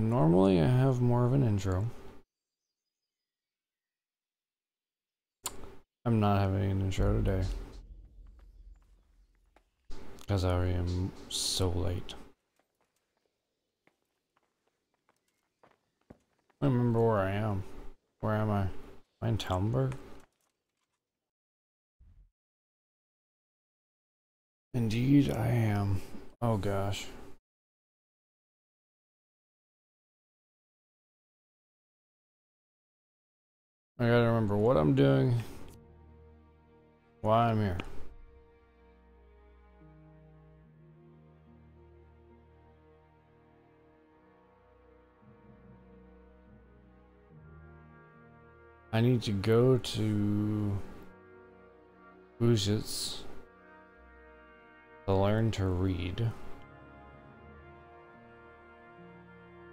Normally I have more of an intro. I'm not having an intro today. Because I am so late. I don't remember where I am. Where am I? Am I in Talmberg? Indeed I am. Oh gosh. I gotta remember what I'm doing. Why I'm here. I need to go to Ujits to learn to read.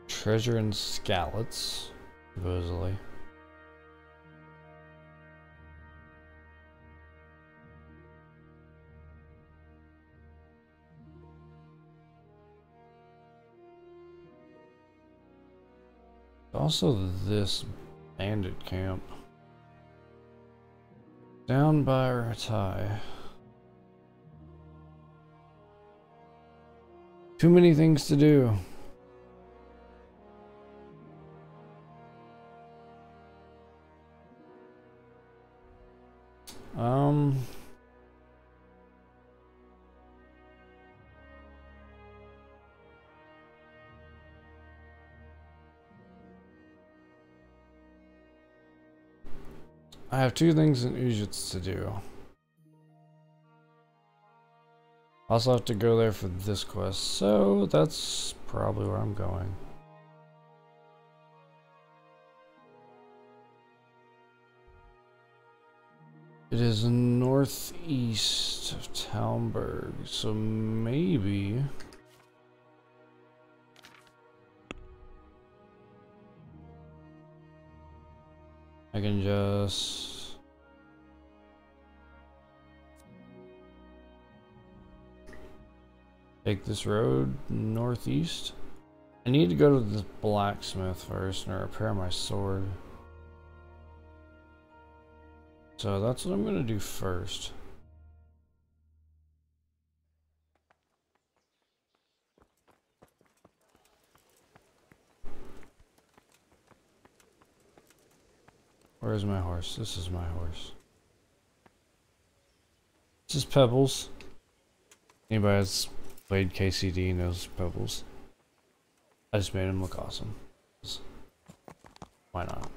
Treasure and Scallots, supposedly. Also this bandit camp. Down by Ratai. Too many things to do. I have two things in Ujits to do. I also have to go there for this quest, so that's probably where I'm going. It is northeast of Talmberg, so maybe I can just take this road northeast. I need to go to the blacksmith first and repair my sword. So that's what I'm gonna do first. Where's my horse? This is my horse. This is Pebbles. Anybody that's played KCD knows Pebbles. I just made him look awesome. Why not?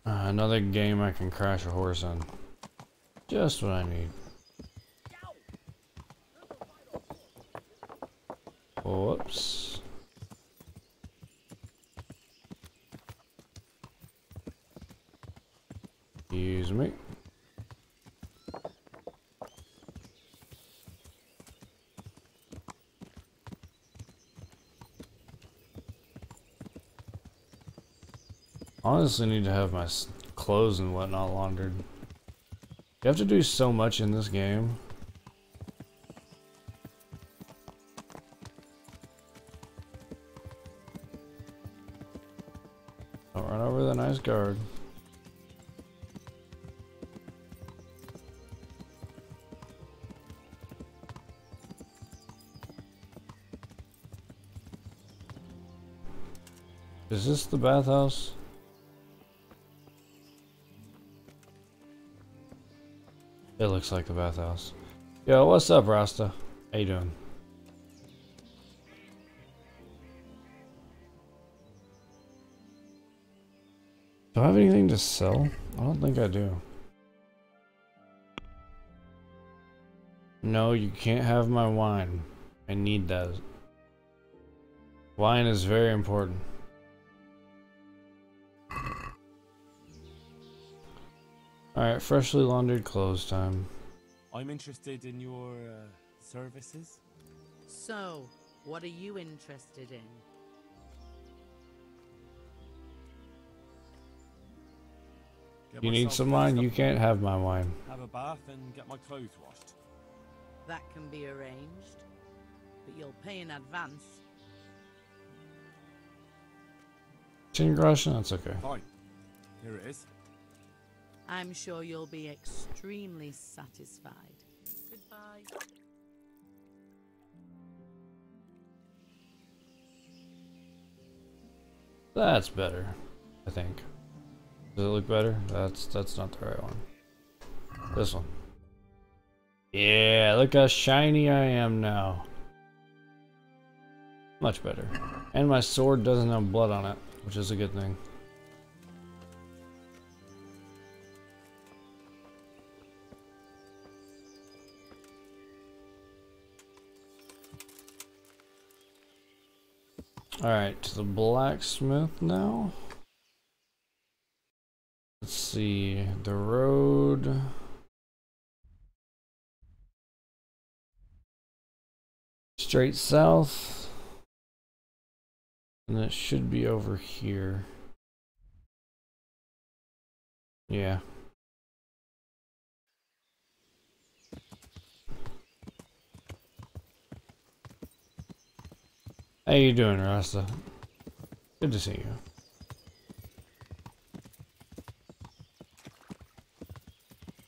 Another game I can crash a horse in. Just what I need. Whoops. Excuse me. Honestly, need to have my clothes and whatnot laundered. You have to do so much in this game. Don't run over the nice guard. Is this the bathhouse? It looks like the bathhouse. Yo, what's up, Rasta? How you doing? Do I have anything to sell? I don't think I do. No, you can't have my wine. I need that. Wine is very important. Alright, freshly laundered clothes time. I'm interested in your services. So, what are you interested in? Get You need myself some fixed wine? up You a can't bit, have my wine. have a bath and get my clothes washed. That can be arranged, but you'll pay in advance. 10 grosh? That's okay. Fine. Here it is. I'm sure you'll be extremely satisfied. Goodbye. That's better, I think. Does it look better? That's not the right one. This one. Yeah, look how shiny I am now. Much better. And my sword doesn't have blood on it, which is a good thing. Alright, to the blacksmith now. Let's see, the road. Straight south. And it should be over here. Yeah. How you doing, Rasta? Good to see you.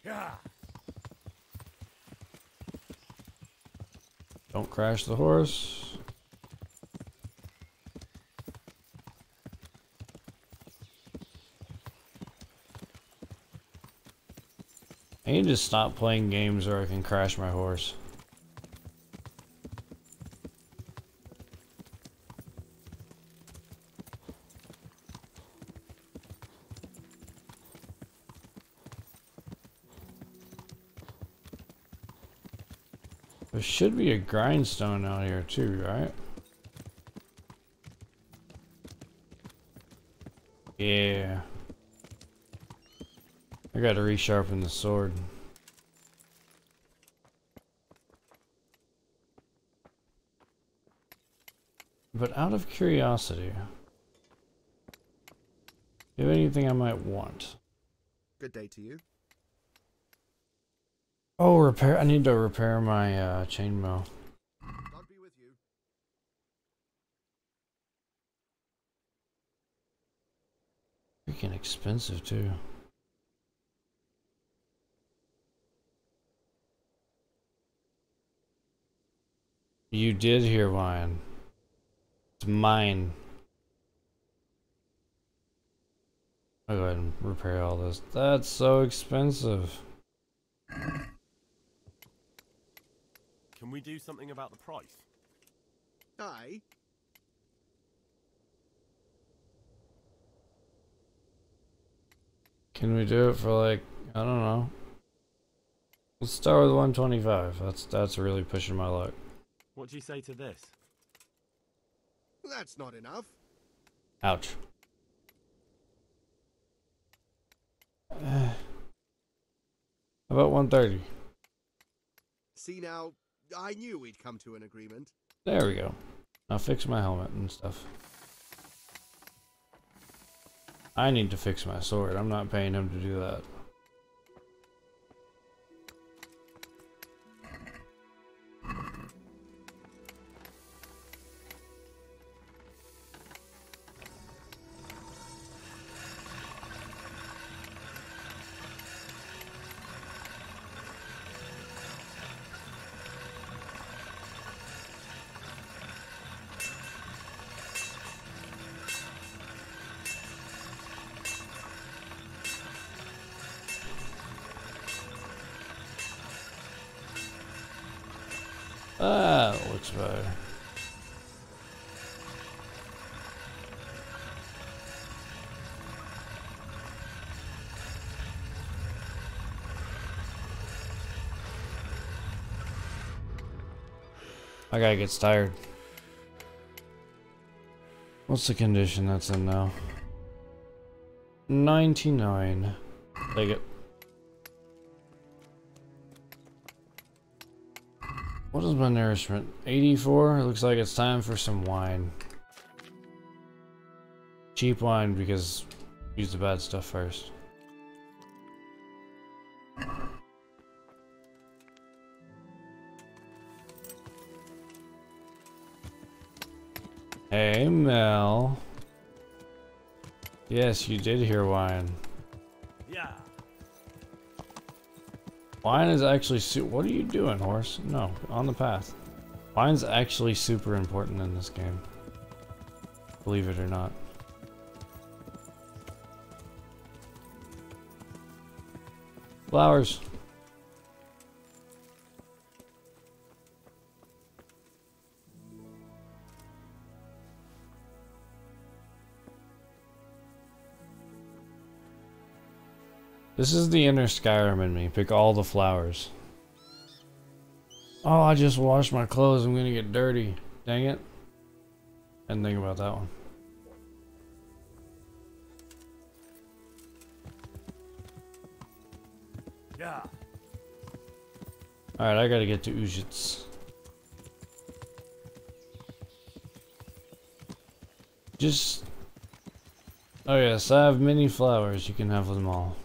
Yeah. Don't crash the horse. I need to stop playing games where I can crash my horse. There should be a grindstone out here too, right? Yeah. I gotta resharpen the sword. But out of curiosity, do you have anything I might want? Good day to you. Oh, repair. I need to repair my chainmail. God be with you. Freaking expensive too. You did hear mine. It's mine. I'll go ahead and repair all this. That's so expensive. Can we do something about the price? Aye. Can we do it for like, I don't know. Let's start with 125. That's really pushing my luck. What do you say to this? That's not enough. Ouch. How about 130? See now, I knew we'd come to an agreement. There we go. I'll fix my helmet and stuff. I need to fix my sword. I'm not paying him to do that. That looks better. My guy gets tired. What's the condition that's in now? 99. Take it. What is my nourishment? 84? It looks like it's time for some wine. Cheap wine because use the bad stuff first. Hey, Mel. Yes, you did hear wine. Yeah. Wine is actually what are you doing, horse? No, on the path. Wine's actually super important in this game. Believe it or not. Flowers. This is the inner Skyrim in me. Pick all the flowers. Oh, I just washed my clothes. I'm gonna get dirty. Dang it. Didn't think about that one. Yeah. Alright, I gotta get to Ujits. Just... Oh yes, I have many flowers. You can have them all.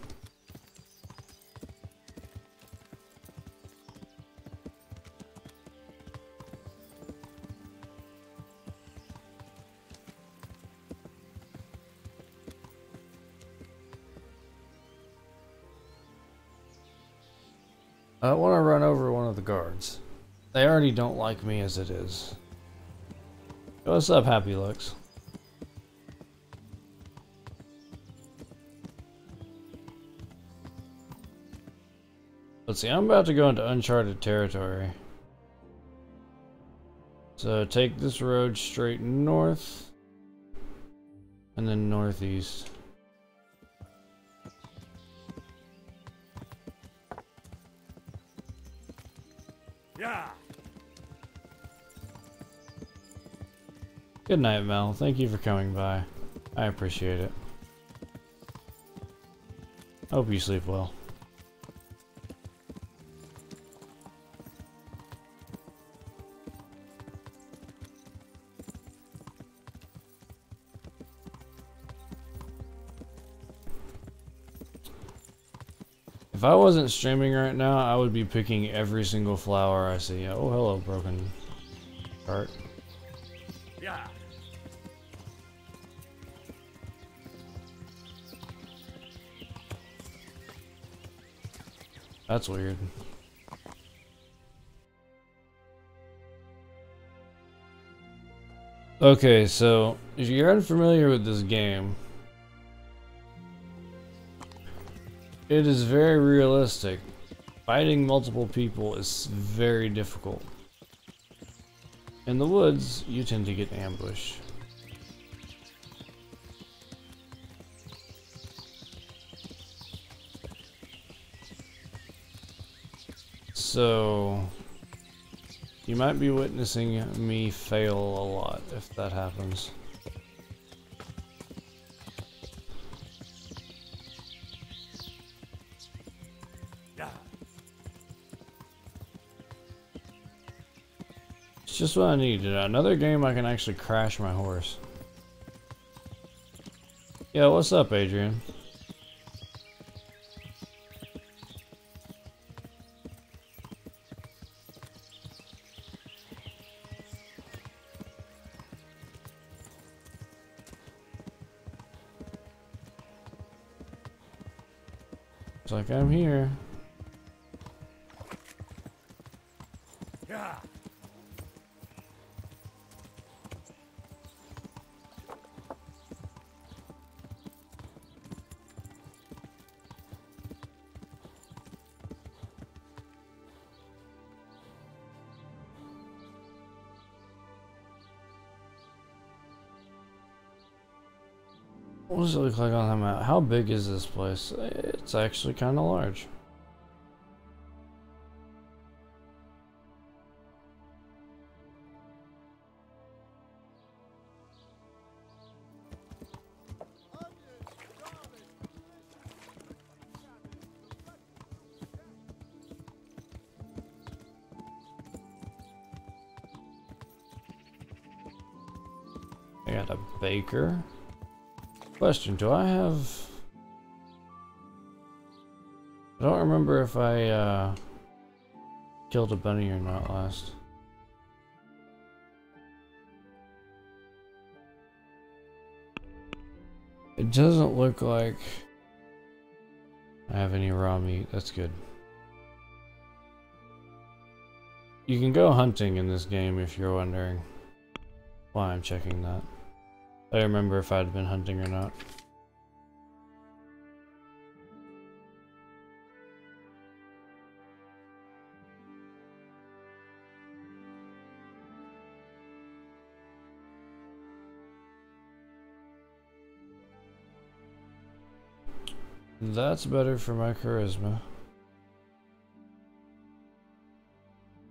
I want to run over one of the guards. They already don't like me as it is. What's up, Happy Looks? Let's see, I'm about to go into uncharted territory. So take this road straight north and then northeast. Yeah. Good night, Mel. Thank you for coming by. I appreciate it. Hope you sleep well. If I wasn't streaming right now, I would be picking every single flower I see. Oh, hello, broken cart. Yeah. That's weird. Okay, so if you're unfamiliar with this game, it is very realistic. Fighting multiple people is very difficult. In the woods, you tend to get ambushed. So, you might be witnessing me fail a lot if that happens. It's just what I need. Another game I can actually crash my horse. Yeah, what's up, Adrian? It's like I'm here. Yeah. What does it look like on that map? How big is this place? It's actually kind of large. I got a baker. Question, do I have... I don't remember if I killed a bunny or not last. It doesn't look like I have any raw meat. That's good. You can go hunting in this game if you're wondering why I'm checking that. I don't remember if I'd been hunting or not. That's better for my charisma.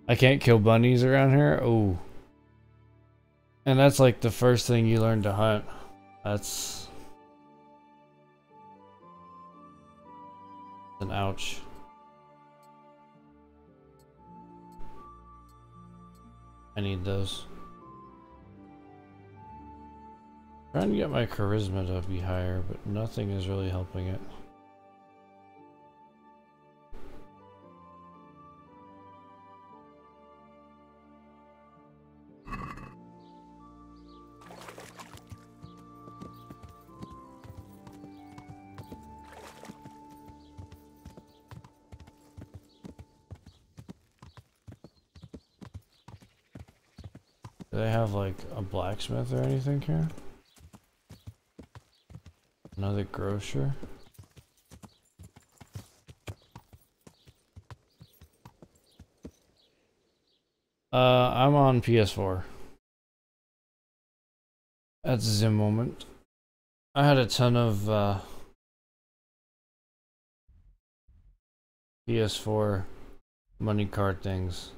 I can't kill bunnies around here? Oh. And that's like the first thing you learn to hunt. That's an ouch. I need those. Trying to get my charisma to be higher, but nothing is really helping it. Do they have like a blacksmith or anything here? Another grocer? I'm on PS4. At the moment. I had a ton of PS4 money card things.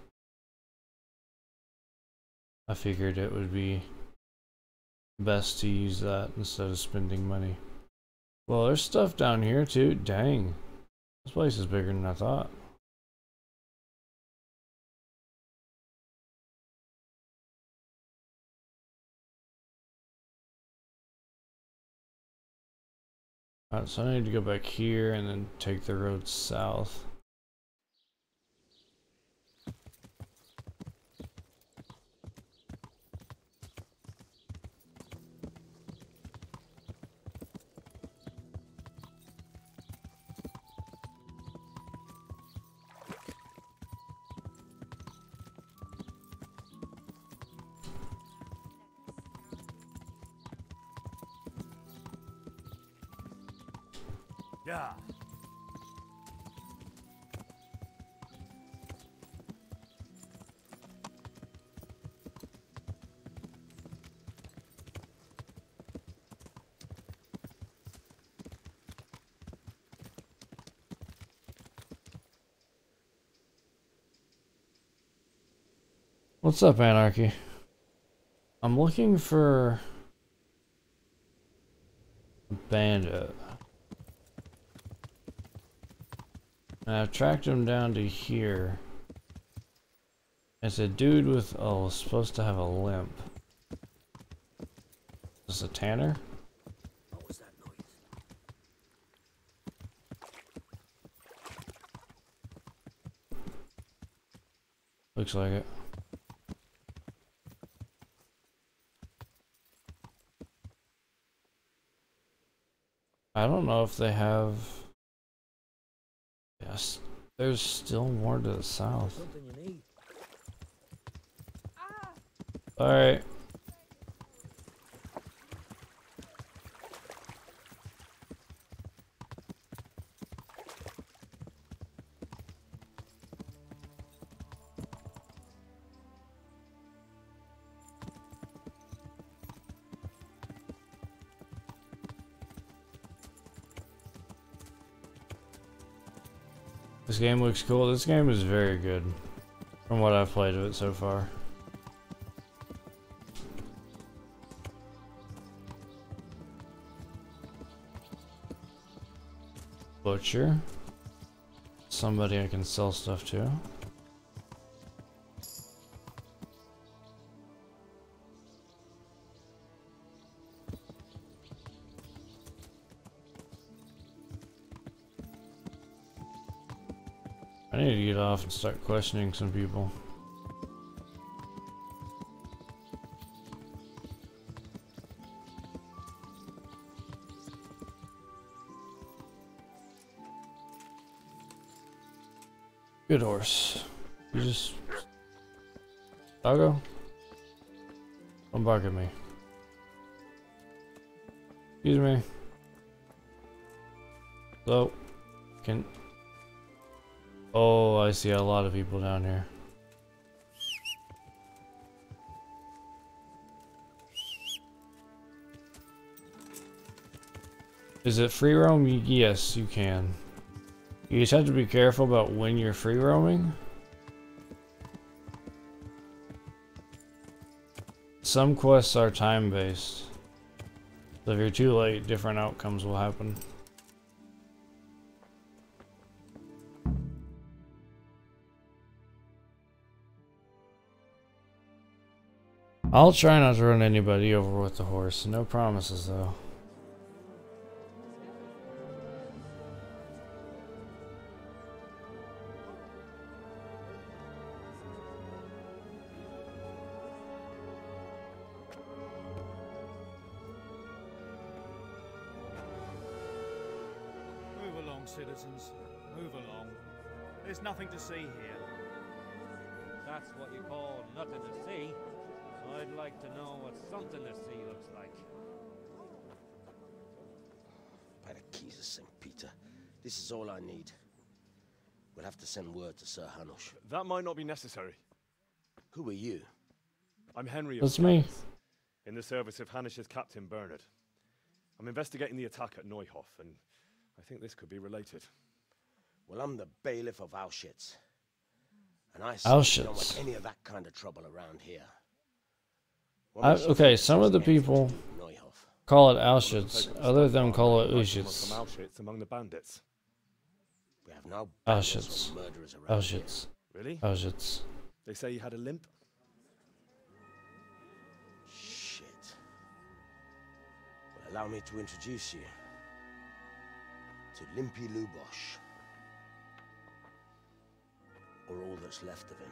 I figured it would be best to use that instead of spending money. Well, there's stuff down here too. Dang. This place is bigger than I thought. Alright, so I need to go back here and then take the road south. Yeah. What's up, Anarchy? I'm looking for a bandit. And I've tracked him down to here. It's a dude with, oh, supposed to have a limp. Is this a tanner? What was that noise? Looks like it. I don't know if they have... Yes, there's still more to the south. Something you need. Alright. This game looks cool. This game is very good from what I've played of it so far. Butcher. Somebody I can sell stuff to. I need to get off and start questioning some people. Good horse. You just... Doggo? Don't bark at me. Excuse me. So, can... Oh, I see a lot of people down here. Is it free roam? Yes, you can. You just have to be careful about when you're free roaming. Some quests are time based. So if you're too late, different outcomes will happen. I'll try not to run anybody over with the horse. No promises though. Move along, citizens. Move along. There's nothing to see here. That's what you call nothing to see. I'd like to know what something to see looks like. By the keys of St. Peter, this is all I need. We'll have to send word to Sir Hanush. That might not be necessary. Who are you? I'm Henry of That's me. Paris, in the service of Hanush's Captain Bernard. I'm investigating the attack at Neuhof, and I think this could be related. Well, I'm the bailiff of Auschwitz. And I Auschwitz. don't want any of that kind of trouble around here. Okay, some of the people call it Auschwitz, other of them call it Auschwitz. From Auschwitz among the bandits. We have no Auschwitz. murderers around here. Auschwitz. Really? Auschwitz. They say you had a limp? Shit. Well, allow me to introduce you to Limpy Lubosh. Or all that's left of him.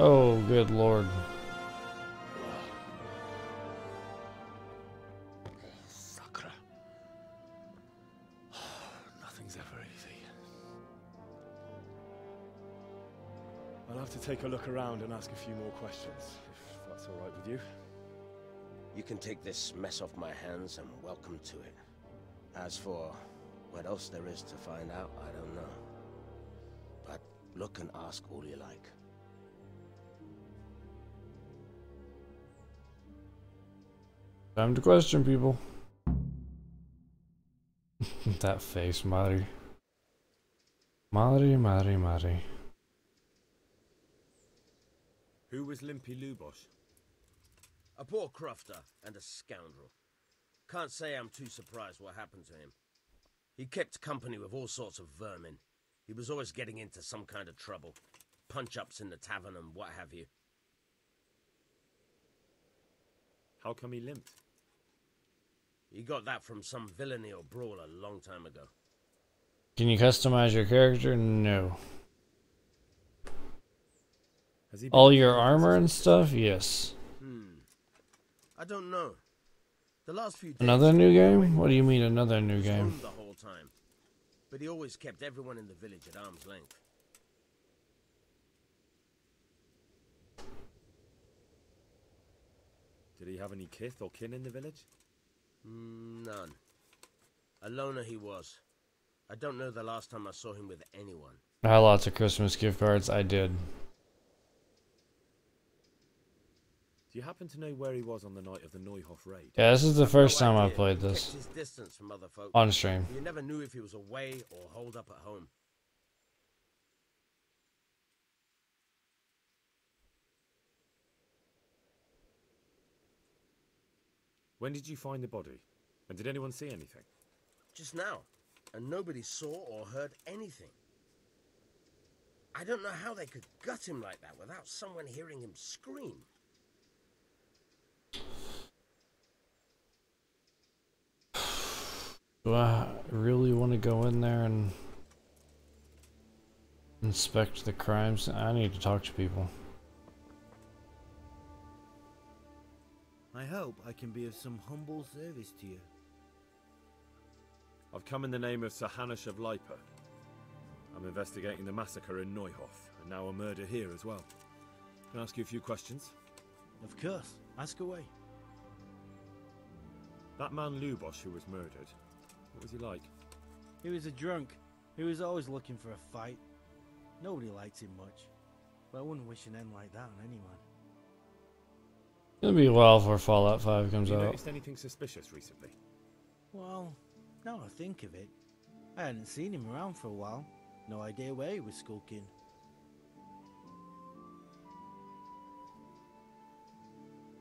Oh, good lord. Sakra. Nothing's ever easy. I'll have to take a look around and ask a few more questions, if that's all right with you. You can take this mess off my hands and welcome to it. As for what else there is to find out, I don't know. But look and ask all you like. Time to question people. That face, Mari. Mari. Who was Limpy Lubosh? A poor crofter and a scoundrel. Can't say I'm too surprised what happened to him. He kept company with all sorts of vermin. He was always getting into some kind of trouble. Punch-ups in the tavern and what have you. How come he limped? He got that from some villainy or brawl a long time ago. Can you customize your character? No. Has he been All your armor and stuff? Yes. I don't know. The last few days... Another new game? What do you mean another new he was home game? the whole time. But he always kept everyone in the village at arm's length. Did he have any kith or kin in the village? None. A loner he was. I don't know the last time I saw him with anyone. I had lots of Christmas gift cards. I did. Do you happen to know where he was on the night of the Neuhof raid? Yeah, this is the first time I played He this kept his distance from other folk. on stream. You never knew if he was away or holed up at home. When did you find the body? And did anyone see anything? Just now. And nobody saw or heard anything. I don't know how they could gut him like that without someone hearing him scream. Do I really want to go in there and inspect the crimes? I need to talk to people. I hope I can be of some humble service to you. I've come in the name of Sir Hanush of Lipa. I'm investigating the massacre in Neuhof, and now a murder here as well. Can I ask you a few questions? Of course. Ask away. That man Lubosh who was murdered, what was he like? He was a drunk. He was always looking for a fight. Nobody liked him much. But I wouldn't wish an end like that on anyone. It'll be a while before Fallout 5 comes Have you out. noticed anything suspicious recently? Well, now I think of it, I hadn't seen him around for a while. No idea where he was skulking.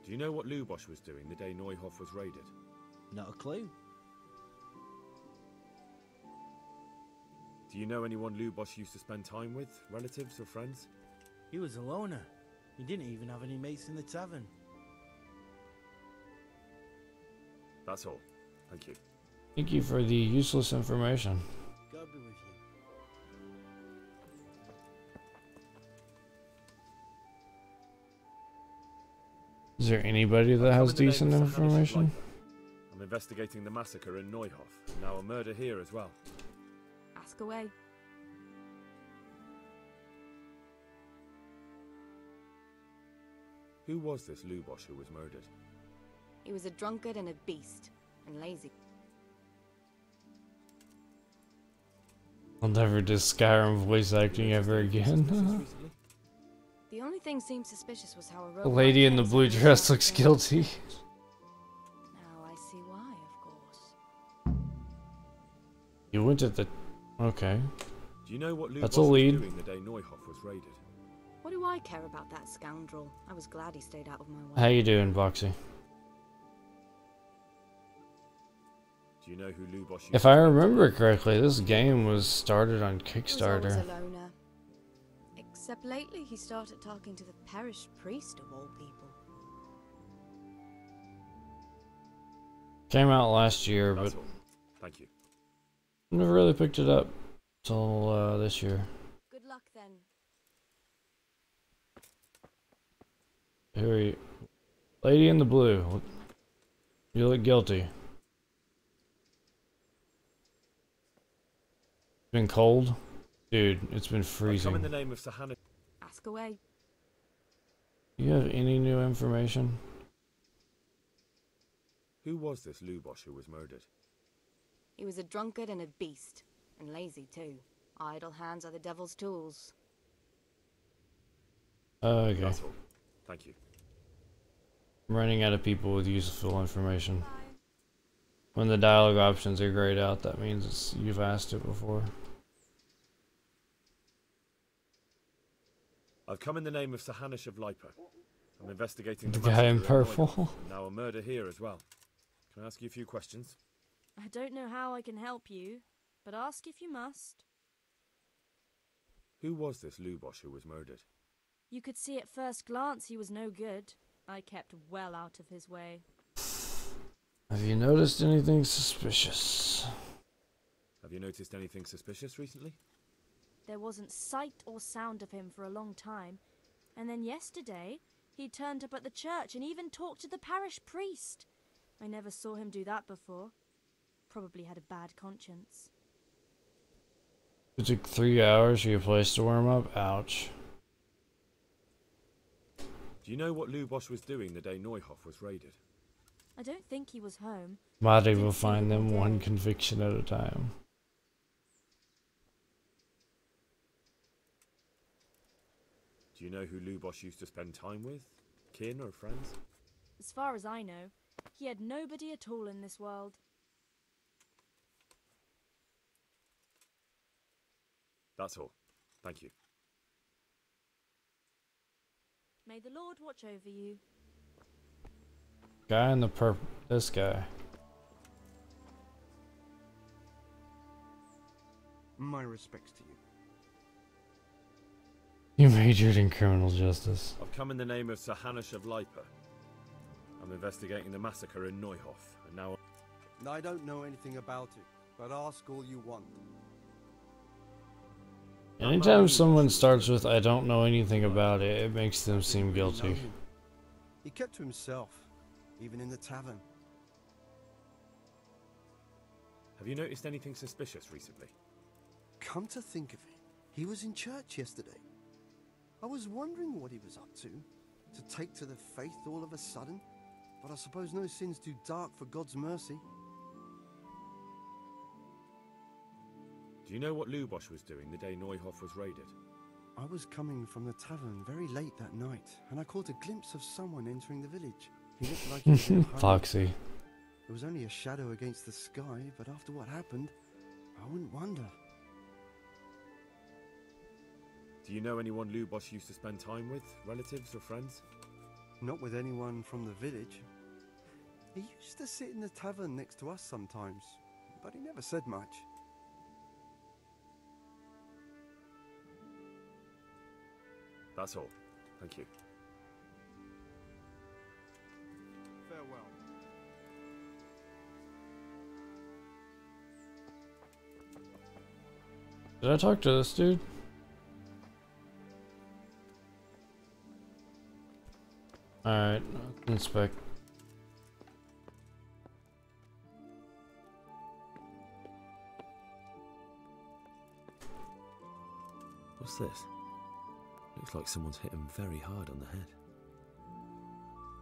Do you know what Lubosh was doing the day Neuhof was raided? Not a clue. Do you know anyone Lubosh used to spend time with? Relatives or friends? He was a loner. He didn't even have any mates in the tavern. That's all. Thank you. Thank you for the useless information. God be with you. Is there anybody that has decent information? I'm investigating the massacre in Neuhof. Now a murder here as well. Ask away. Who was this Lubosh who was murdered? He was a drunkard and a beast, and lazy. I'll never do Skyrim voice acting ever again. The only thing seemed suspicious was how a The lady in the blue dress looks guilty. Now I see why, of course. You went at the... Okay. Do you know what Lubosh That's a lead. was doing the day Neuhof was raided? What do I care about that scoundrel? I was glad he stayed out of my way. How you doing, Boxy? Do you know who Lubosh used If to I spend remember time correctly, this game was started on He was Kickstarter. always a loner. Except lately he started talking to the parish priest of all people. Came out last year, That's but all. Thank you. never really picked it up till this year. Good luck then. Here we... Lady in the blue. You look guilty. Been cold? Dude, it's been I've come in freezing. the name of Sir Hanush. Ask away. Do you have any new information? Who was this Lubosh who was murdered? He was a drunkard and a beast, and lazy too. Idle hands are the devil's tools. Okay. That's all. Thank you. I'm running out of people with useful information. When the dialogue options are grayed out, that means it's, you've asked it before. I've come in the name of Sir Hanush of Lipa. I'm investigating The the guy in massacre purple. Neuhof. Now a murder here as well. Can I ask you a few questions? I don't know how I can help you, but ask if you must. Who was this Lubosh who was murdered? You could see at first glance he was no good. I kept well out of his way. Have you noticed anything suspicious? Have you noticed anything suspicious recently? There wasn't sight or sound of him for a long time, and then yesterday he turned up at the church and even talked to the parish priest. I never saw him do that before. Probably had a bad conscience. It took 3 hours for your place to warm up? Ouch. Do you know what Lubosh was doing the day Neuhof was raided? I don't think he was home. Body will find them one conviction at a time. Do you know who Lubosh used to spend time with? Kin or friends? As far as I know, he had nobody at all in this world. That's all. Thank you. May the Lord watch over you. Guy in the purple. This guy. My respects to you. You majored in criminal justice. I've come in the name of Sir Hanush of Lipa. I'm investigating the massacre in Neuhof, and now... I don't know anything about it, but ask all you want. Anytime someone starts with I don't know anything about it, it makes them seem guilty. He kept to himself. even in the tavern. Have you noticed anything suspicious recently? Come to think of it, he was in church yesterday. I was wondering what he was up to take to the faith all of a sudden, but I suppose no sin's too dark for God's mercy. Do you know what Lubosh was doing the day Neuhof was raided? I was coming from the tavern very late that night, and I caught a glimpse of someone entering the village. He looked like he was in a hurry. Foxy. It was only a shadow against the sky, but after what happened, I wouldn't wonder. Do you know anyone Lubosh used to spend time with? Relatives or friends? Not with anyone from the village. He used to sit in the tavern next to us sometimes, but he never said much. That's all. Thank you. Farewell. Did I talk to this dude? Alright, inspect. What's this? Looks like someone's hit him very hard on the head.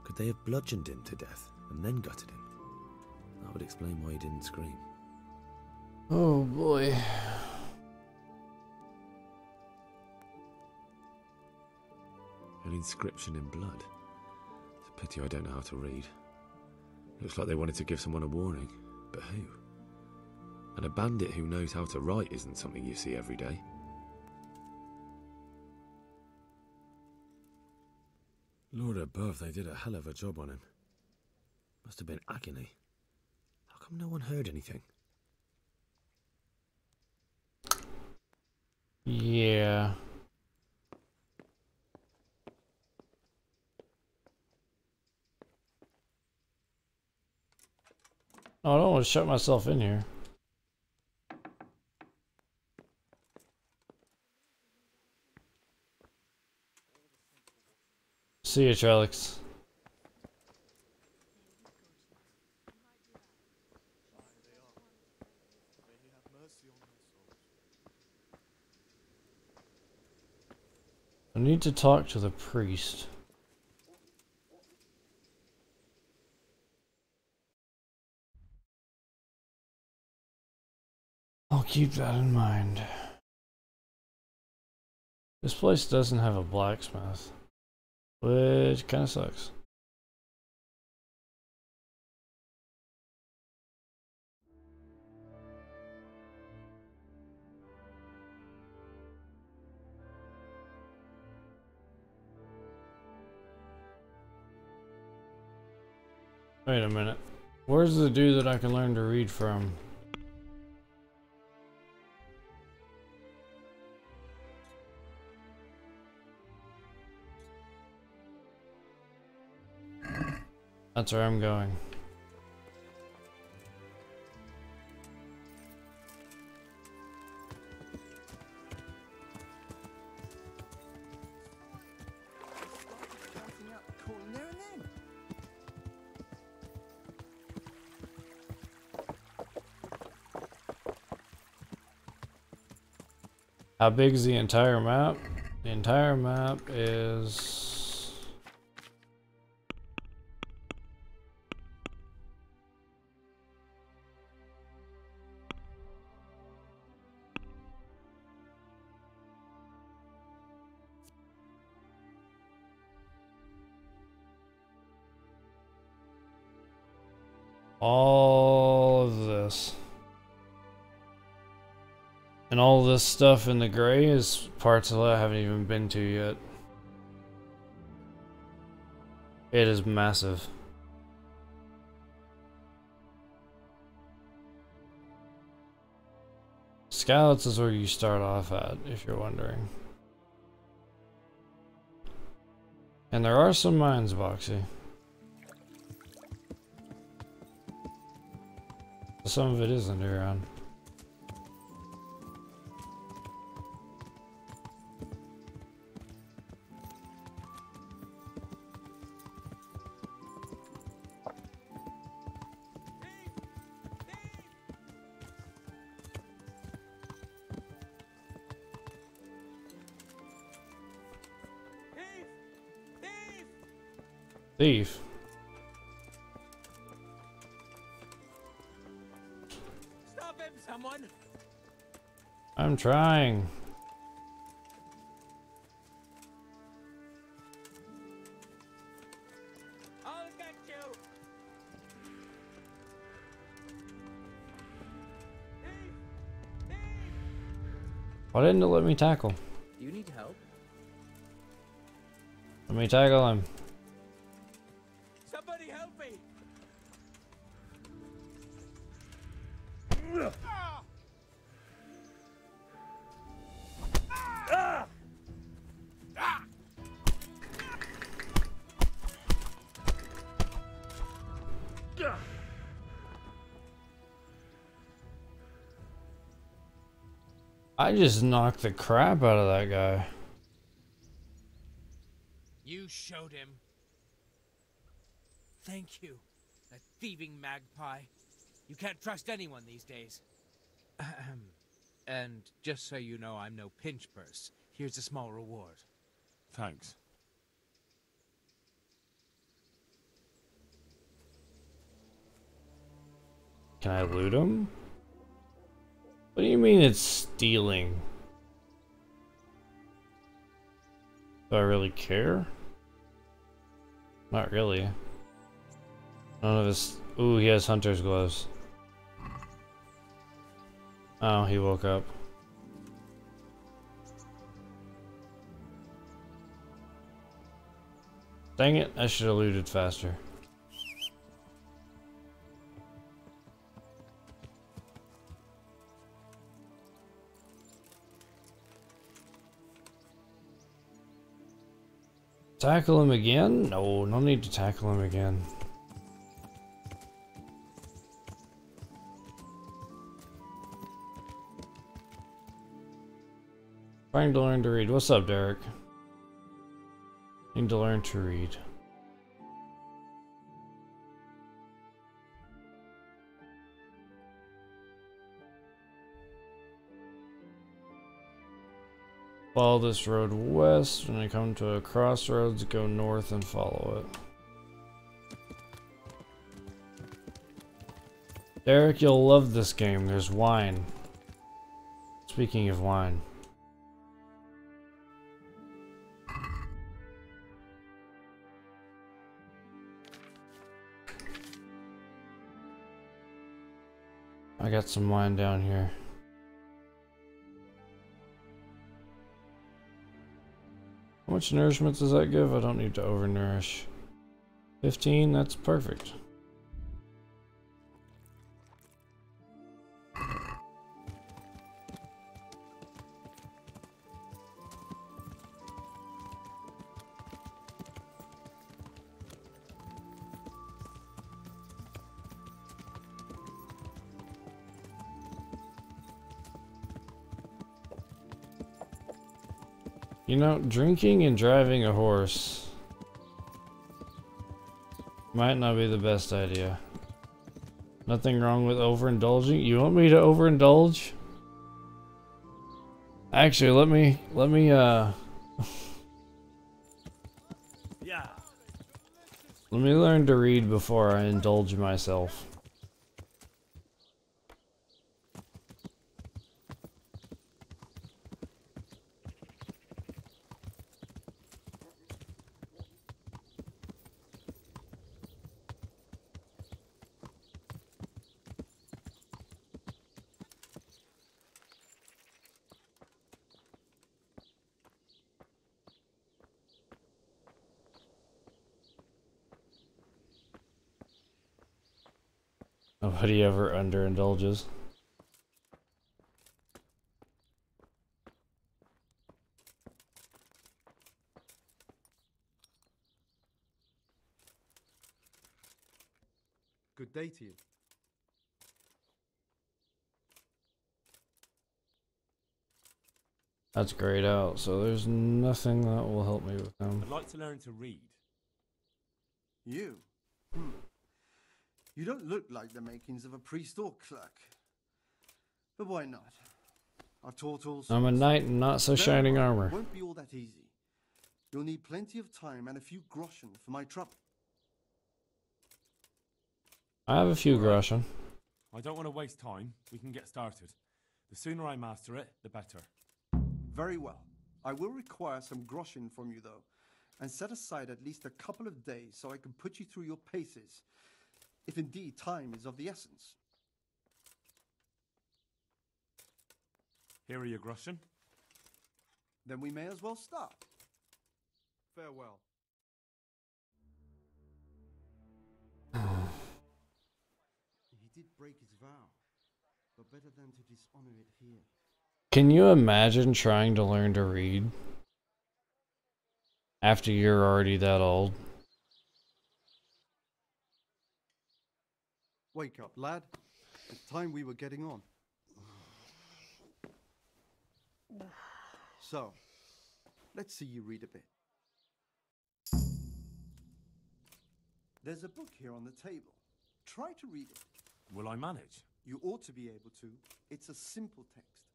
Could they have bludgeoned him to death and then gutted him? That would explain why he didn't scream. Oh boy. An inscription in blood. It's a pity I don't know how to read. Looks like they wanted to give someone a warning, but who? And a bandit who knows how to write isn't something you see every day. Lord above, they did a hell of a job on him. Must have been agony. How come no one heard anything? Yeah. Oh, I don't want to shut myself in here. See you, Trellix. I need to talk to the priest. I'll keep that in mind. This place doesn't have a blacksmith, which kind of sucks. Wait a minute. Where's the dude that I can learn to read from? That's where I'm going. How big is the entire map? The entire map is... all of this. And all this stuff in the gray is parts that I haven't even been to yet. It is massive. Scouts is where you start off at, if you're wondering. And there are some mines, Boxy. Some of it is underground. Thief. Stop him, someone! I'm trying. I'll get you! Why didn't it let me tackle? Do you need help? Let me tackle him. Somebody help me! I just knocked the crap out of that guy. You showed him. Thank you, that thieving magpie. You can't trust anyone these days. And just so you know, I'm no pinch purse. Here's a small reward. Thanks. Can I loot him? What do you mean it's stealing? Do I really care? Not really. None of his... Ooh, he has hunter's gloves. Oh, he woke up. Dang it, I should have looted faster. Tackle him again? No, no need to tackle him again. Trying to learn to read. What's up, Derek? Need to learn to read. Follow this road west. When you come to a crossroads, go north and follow it. Derek, you'll love this game. There's wine. Speaking of wine. I got some wine down here. How much nourishment does that give? I don't need to overnourish. 15, that's perfect. You know, drinking and driving a horse might not be the best idea. Nothing wrong with overindulging. You want me to overindulge? Actually, let me Yeah. let me learn to read before I indulge myself. Nobody ever underindulges. Good day to you. That's grayed out, so there's nothing that will help me with them. I'd like to learn to read. You? You don't look like the makings of a priest or clerk. But why not? I've taught all sorts. I'm a knight in not so shining armor. It won't be all that easy. You'll need plenty of time and a few groschen for my trouble. I have a few groschen. I don't want to waste time. We can get started. The sooner I master it, the better. Very well. I will require some groschen from you, though, and set aside at least a couple of days so I can put you through your paces, if indeed time is of the essence. Here are your groschen. Then we may as well start. Farewell. He did break his vow, but better than to dishonor it here. Can you imagine trying to learn to read after you're already that old? Wake up, lad. It's time we were getting on. So, let's see you read a bit. There's a book here on the table. Try to read it. Will I manage? You ought to be able to. It's a simple text.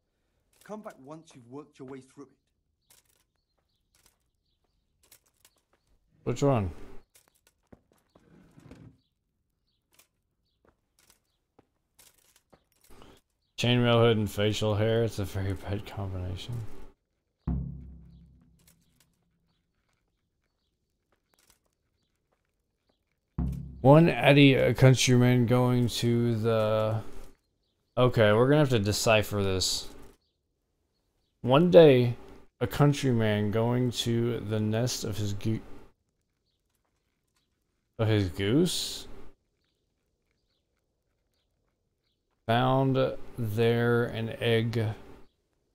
Come back once you've worked your way through it. Which one? Chainmail hood and facial hair. It's a very bad combination. One Eddie, a countryman going to the... Okay, we're gonna have to decipher this. One day, a countryman going to the nest of his goose found there an egg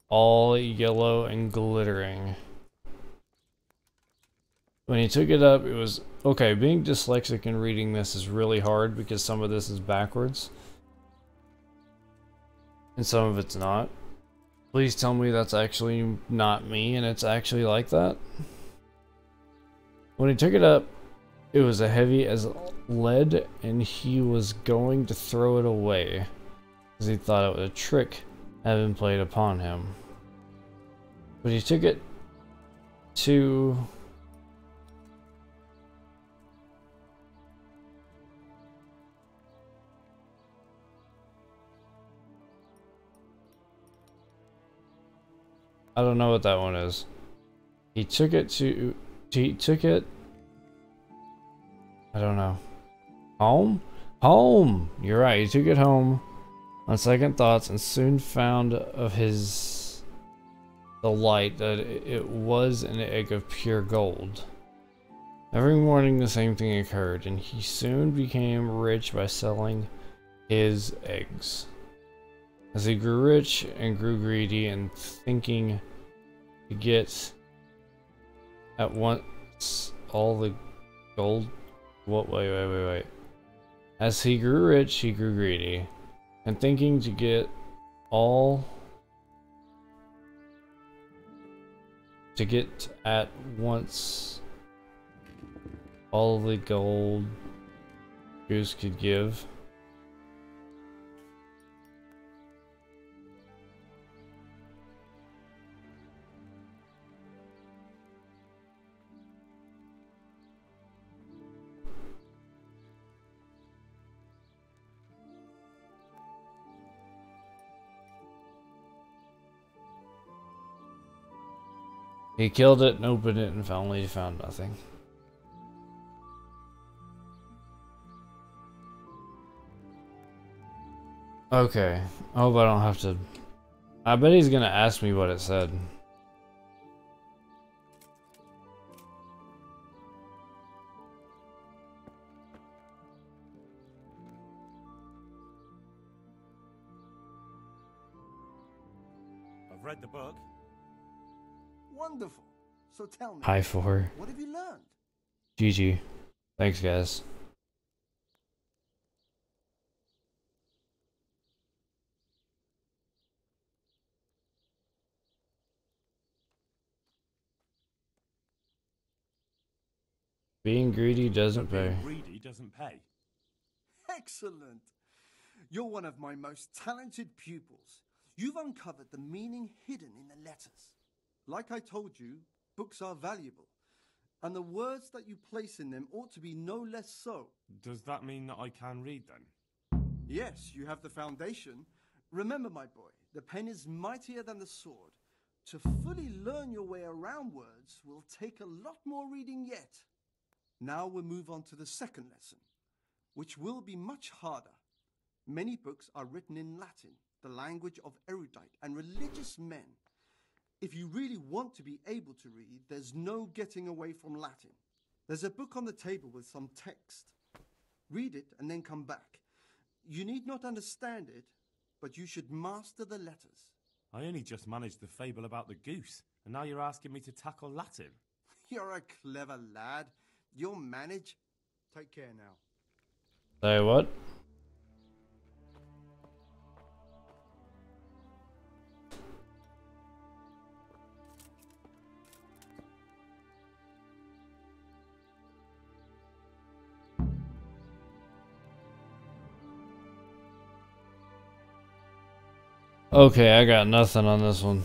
all yellow and glittering. When he took it up, it was... Okay, being dyslexic and reading this is really hard because some of this is backwards. And some of it's not. Please tell me that's actually not me and it's actually like that. When he took it up, it was as heavy as lead and he was going to throw it away because he thought it was a trick had been played upon him. But he took it to... I don't know what that one is. He took it to... I don't know. Home? Home! You're right, he took it home on second thoughts and soon found of his delight that it was an egg of pure gold. Every morning the same thing occurred, and he soon became rich by selling his eggs. As he grew rich and grew greedy and thinking to get at once all the gold... What? Wait. As he grew rich, he grew greedy and thinking to get at once all the gold Goose could give. He killed it and opened it and finally found nothing. Okay, I hope I don't have to... I bet he's gonna ask me what it said. I've read the book. Wonderful. So tell me, Hi, 4. what have you learned? GG. Thanks, guys. Being greedy doesn't pay. Being greedy doesn't pay. Excellent. You're one of my most talented pupils. You've uncovered the meaning hidden in the letters. Like I told you, books are valuable. and the words that you place in them ought to be no less so. Does that mean that I can read then? Yes, you have the foundation. Remember, my boy, the pen is mightier than the sword. To fully learn your way around words will take a lot more reading yet. Now we'll move on to the second lesson, which will be much harder. Many books are written in Latin, the language of erudite and religious men. If you really want to be able to read, there's no getting away from Latin. There's a book on the table with some text. Read it and then come back. You need not understand it, but you should master the letters. I only just managed the fable about the goose, and now you're asking me to tackle Latin. You're a clever lad. You'll manage. Take care now. Say what? Okay, I got nothing on this one.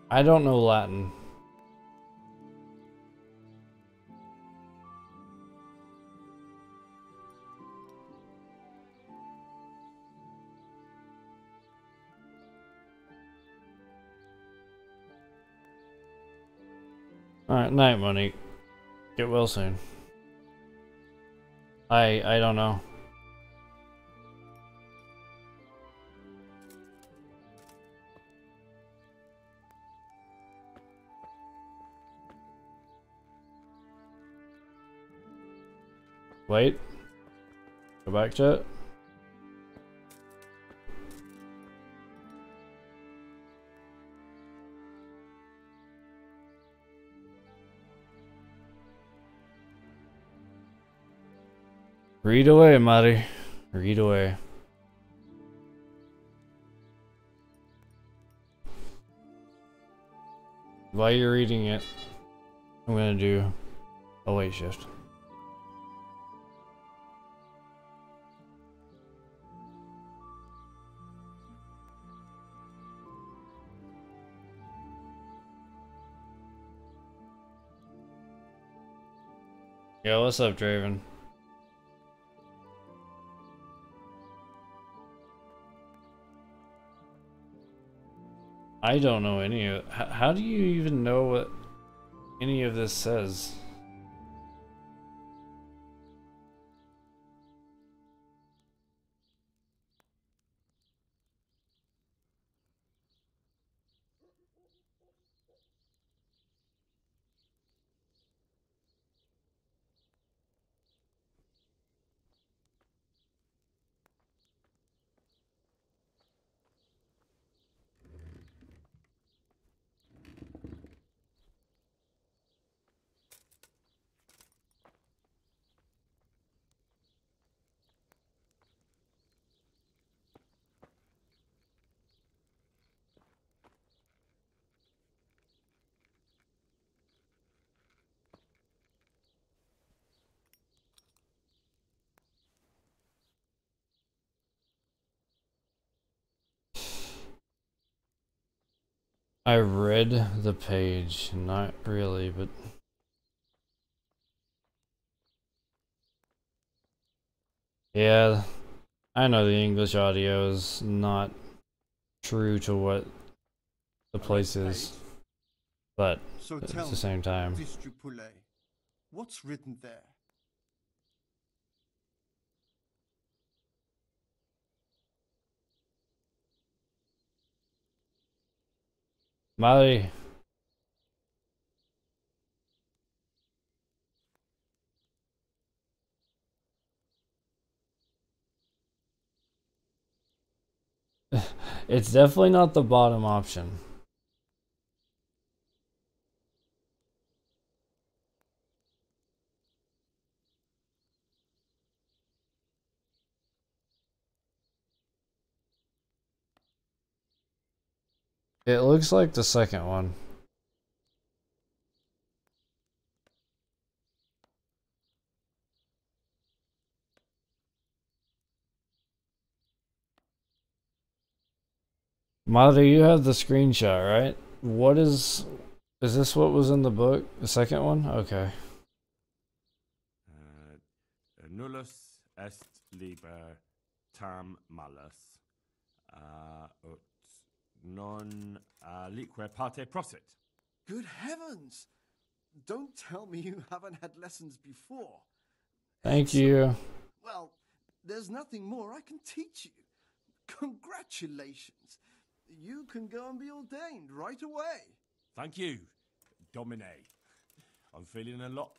I don't know Latin. Alright, night, Monique. Get well soon. I don't know. Wait. Go back to it. Read away, Mari. Read away. While you're reading it, I'm gonna do a wait shift. Yo, what's up, Draven? I don't know any of it. How do you even know what any of this says? I read the page, not really, but yeah, I know the English audio is not true to what the place is, but So at tell the same time. Distripule, what's written there? Mari. It's definitely not the bottom option. It looks like the second one. Mata, you have the screenshot, right? What is this what was in the book? The second one? Okay. Nullus est liber tam malus, ut non lique parte prosit. Good heavens! Don't tell me you haven't had lessons before. Thank you. Well, there's nothing more I can teach you. Congratulations. You can go and be ordained right away. Thank you, Domine. I'm feeling a lot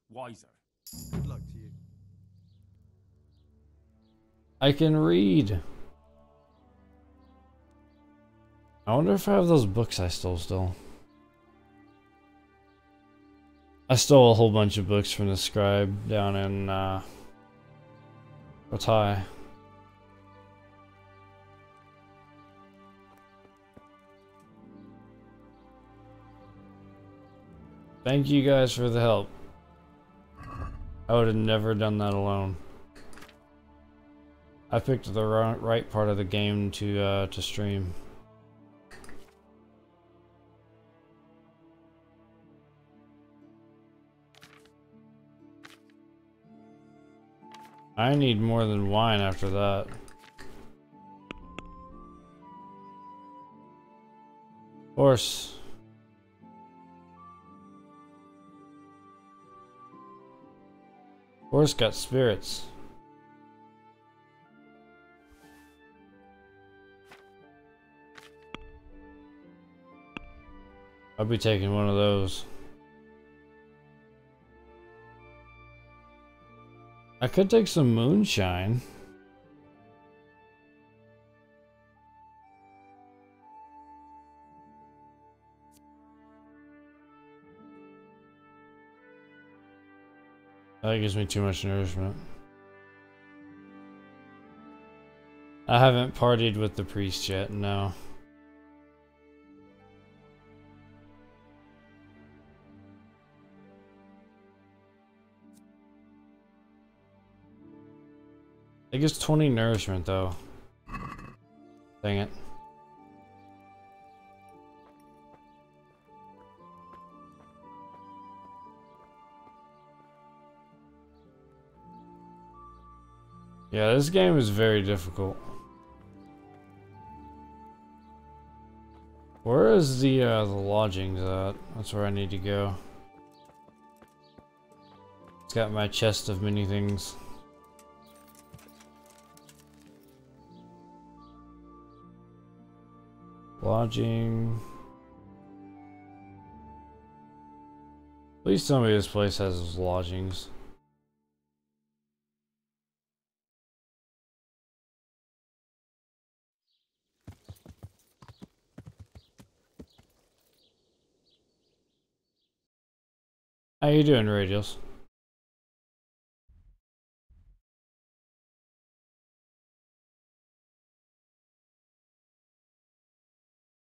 wiser. Good luck to you. I can read. I wonder if I have those books I stole still. I stole a whole bunch of books from the scribe down in Ratai. Thank you guys for the help. I would have never done that alone. I picked the right part of the game to stream. I need more than wine after that. Horse. Horse got spirits. I'll be taking one of those. I could take some moonshine. That gives me too much nourishment. I haven't partied with the priest yet, no. It gives 20 nourishment though. Dang it. Yeah, this game is very difficult. Where is the lodgings at? That's where I need to go. It's got my chest of many things. Lodging. Please tell me this place has lodgings. How you doing, Radials?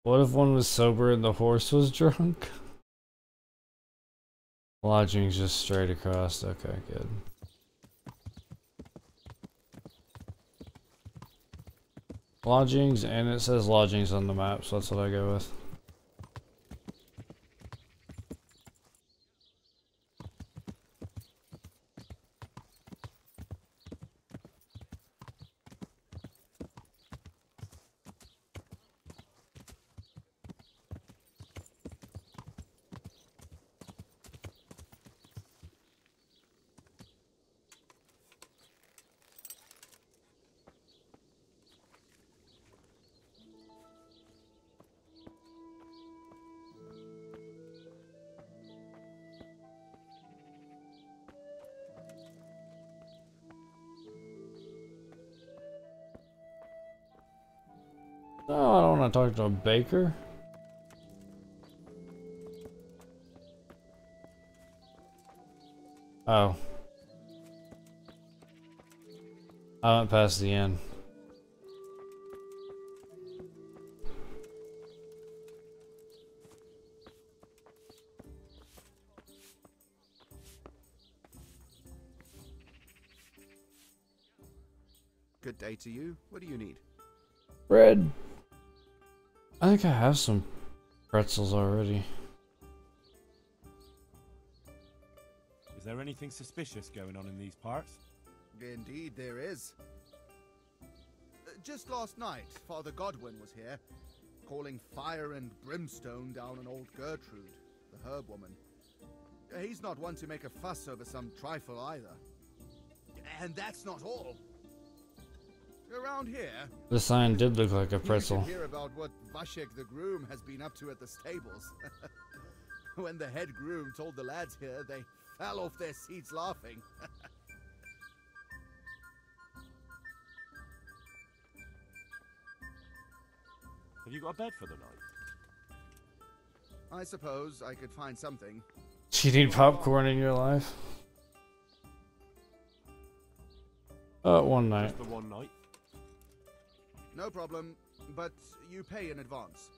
What if one was sober and the horse was drunk? Lodging's just straight across. Okay, good. Lodgings, and it says lodgings on the map, so that's what I go with. No, I don't want to talk to a baker. Oh. I went past the inn. Good day to you. What do you need? Bread. I think I have some pretzels already. Is there anything suspicious going on in these parts? Indeed, there is. Just last night, Father Godwin was here, calling fire and brimstone down on old Gertrude, the herb woman. He's not one to make a fuss over some trifle either. And that's not all. Around here, The sign did look like a pretzel. you should hear about what Vashek the groom has been up to at the stables. When the head groom told the lads here, they fell off their seats laughing. Have you got a bed for the night? I suppose I could find something. Do you need popcorn in your life? One night. Just the one night? No problem, but you pay in advance.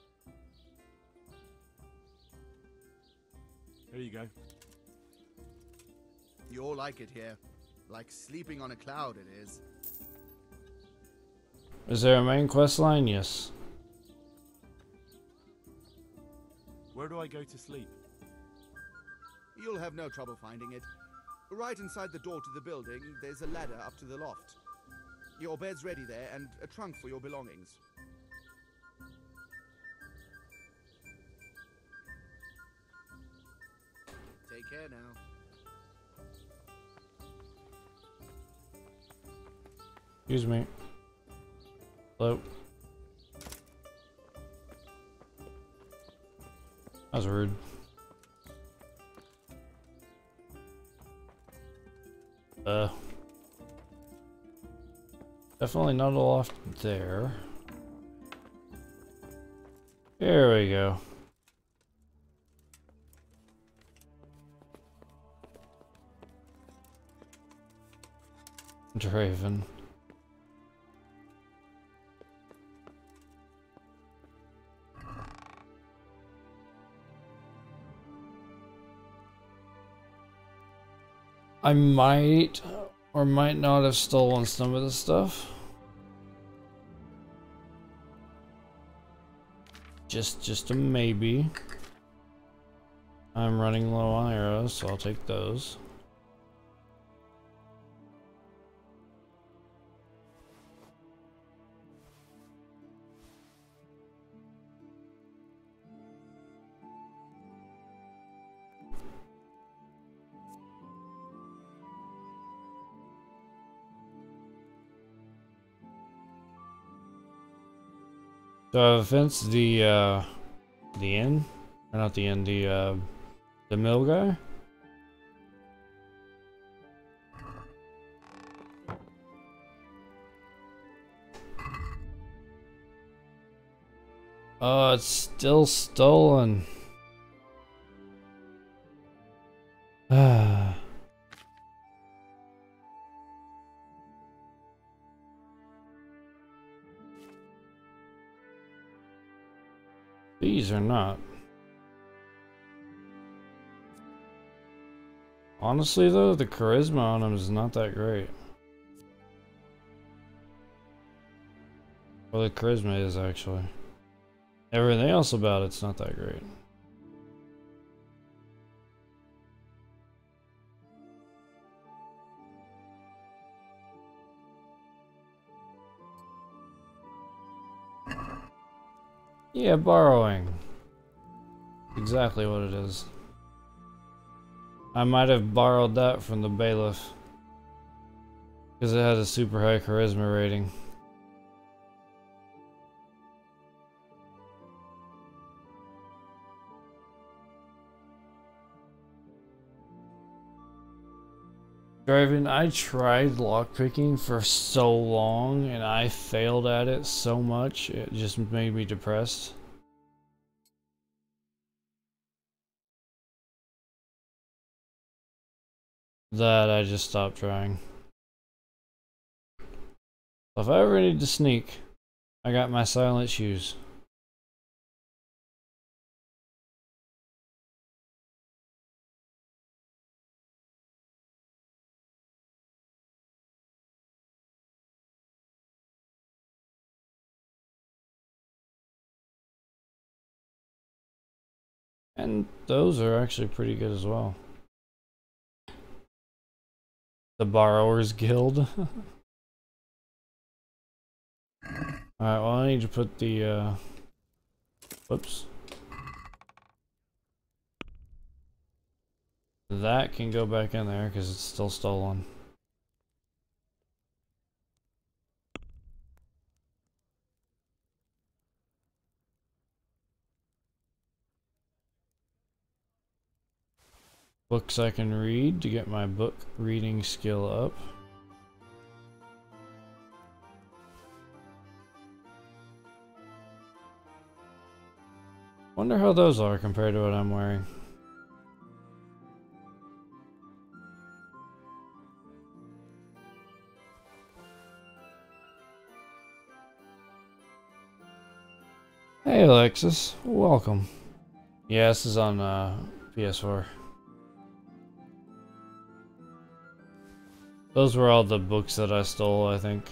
Here you go. You all like it here. Like sleeping on a cloud it is. Is there a main quest line? Yes. Where do I go to sleep? You'll have no trouble finding it. Right inside the door to the building, there's a ladder up to the loft. Your bed's ready there, and a trunk for your belongings. Take care now. Excuse me. Hello. That was rude. Definitely not a loft there. Here we go. Draven. I might or might not have stolen some of the stuff. Just a maybe. I'm running low on arrows, so I'll take those. So I've fenced the inn, or not the inn, the mill guy. Oh, it's still stolen. Ah. These are not. Honestly though, the charisma on them is not that great. Well, the charisma is actually. Everything else about it's not that great. Yeah, borrowing. Exactly what it is. I might have borrowed that from the bailiff. Because it has a super high charisma rating. Draven, I tried lockpicking for so long and I failed at it so much, it just made me depressed. That I just stopped trying. If I ever need to sneak, I got my silent shoes. And those are actually pretty good as well. The Borrowers Guild. Alright, well I need to put the whoops. That can go back in there because it's still stolen. Books I can read to get my book reading skill up. Wonder how those are compared to what I'm wearing. Hey Alexis, welcome. Yeah, this is on PS4. Those were all the books that I stole, I think.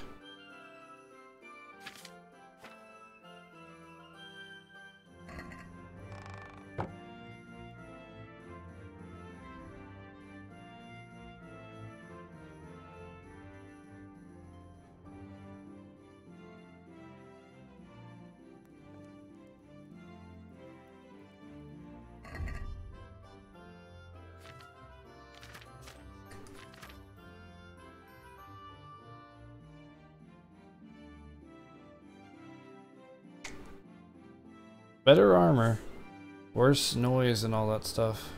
Better armor, worse noise and all that stuff.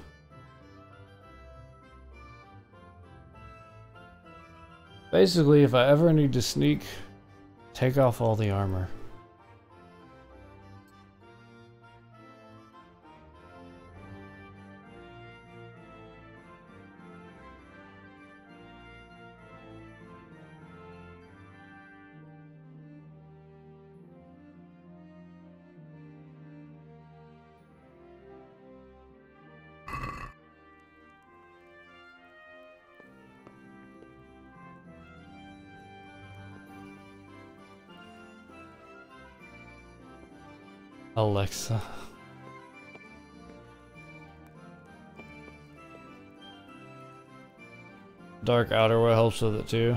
Basically, if I ever need to sneak, take off all the armor. Alexa. Dark outerwear helps with it too.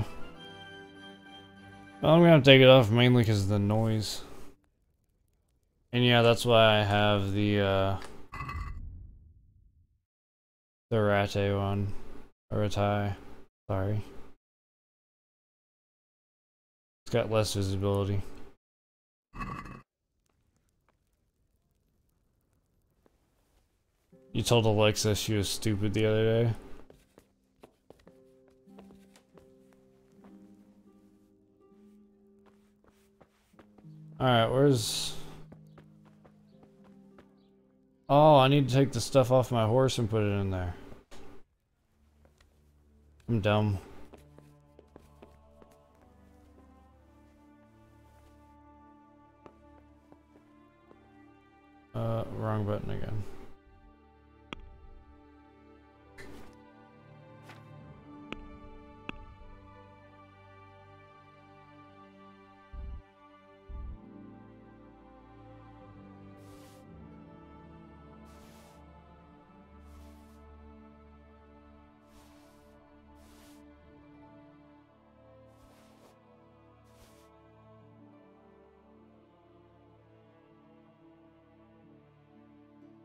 Well, I'm gonna have to take it off mainly because of the noise. And yeah, that's why I have the Rate one. Or Ratai. Sorry. It's got less visibility. You told Alexa she was stupid the other day. Alright, where's... Oh, I need to take the stuff off my horse and put it in there. I'm dumb. Wrong button again.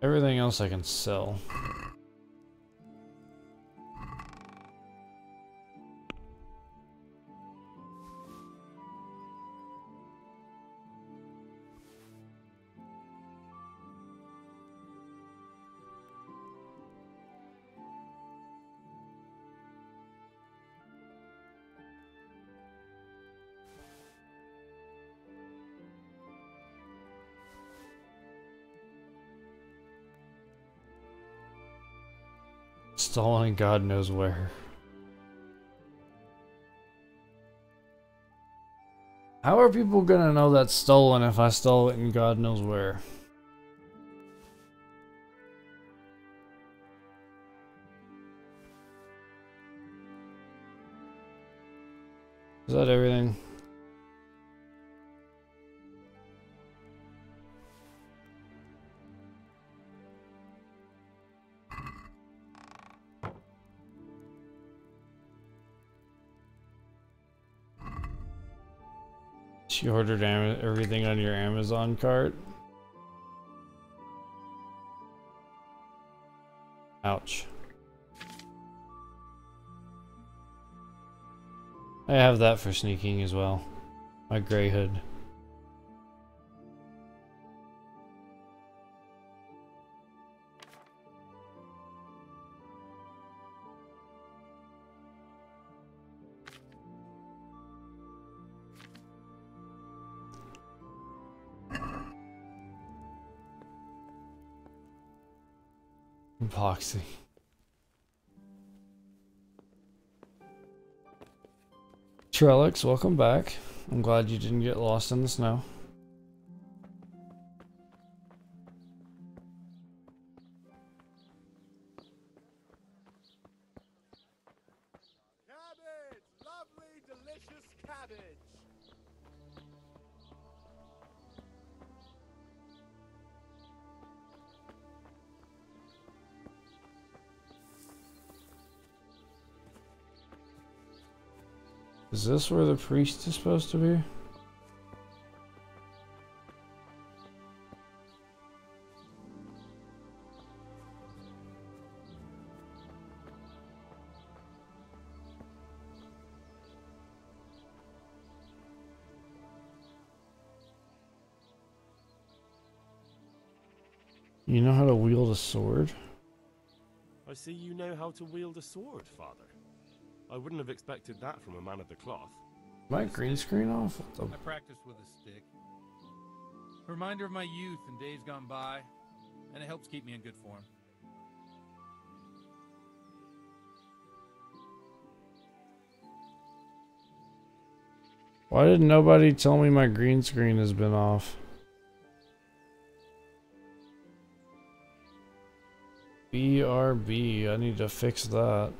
Everything else I can sell. Stolen God knows where. How are people gonna know that's stolen if I stole it in God knows where? Is that everything? She ordered everything on your Amazon cart. Ouch. I have that for sneaking as well. My gray hood. Epoxy. Trellix, welcome back. I'm glad you didn't get lost in the snow. Cabbage! Lovely, delicious cabbage! Is this where the priest is supposed to be? You know how to wield a sword? I see you know how to wield a sword, Father. I wouldn't have expected that from a man of the cloth. My green screen off? I practice with a stick. A reminder of my youth and days gone by, and it helps keep me in good form. Why did nobody tell me my green screen has been off? BRB, I need to fix that.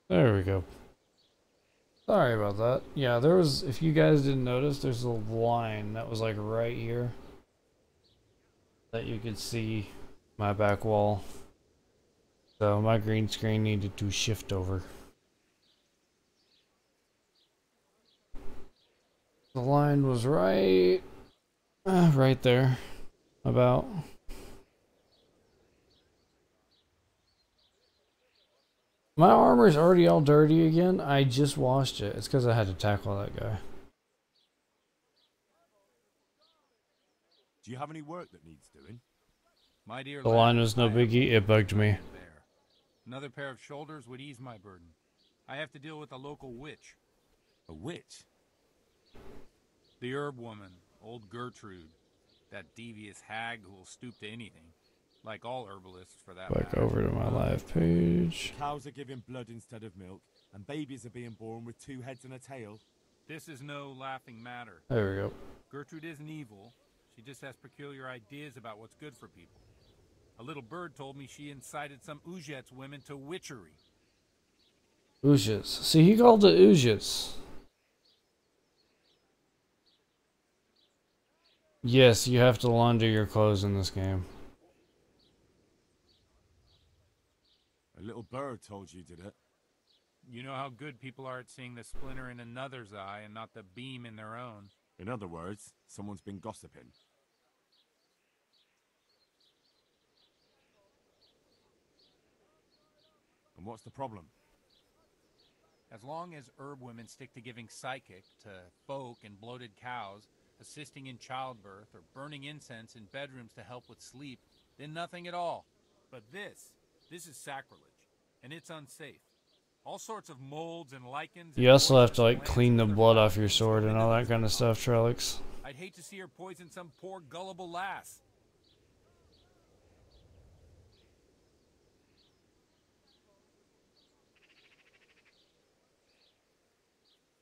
There we go. Sorry about that. Yeah, there was, if you guys didn't notice, there's a line that was like right here that you could see my back wall. So my green screen needed to shift over. The line was right there, about. My armor is already all dirty again. I just washed it. It's because I had to tackle that guy. Do you have any work that needs doing? My dear The line was no biggie. It bugged me. Another pair of shoulders would ease my burden. I have to deal with a local witch. A witch? The herb woman, old Gertrude. That devious hag who will stoop to anything. Like all herbalists, for that Back matter. over to my live page. Cows are giving blood instead of milk, and babies are being born with 2 heads and a tail. This is no laughing matter. There we go. Gertrude isn't evil. She just has peculiar ideas about what's good for people. A little bird told me she incited some Ujet's women to witchery. Ujas. See, he called it Ujas. Yes, you have to launder your clothes in this game. A little bird told you, did it? You know how good people are at seeing the splinter in another's eye and not the beam in their own. In other words, someone's been gossiping. And what's the problem? As long as herb women stick to giving psychic to folk and bloated cows, assisting in childbirth, or burning incense in bedrooms to help with sleep, then nothing at all. But this is sacrilege, and it's unsafe. All sorts of molds and lichens. You also have to like clean the blood off your sword and all that kind of stuff, Trellix. I'd hate to see her poison some poor gullible lass.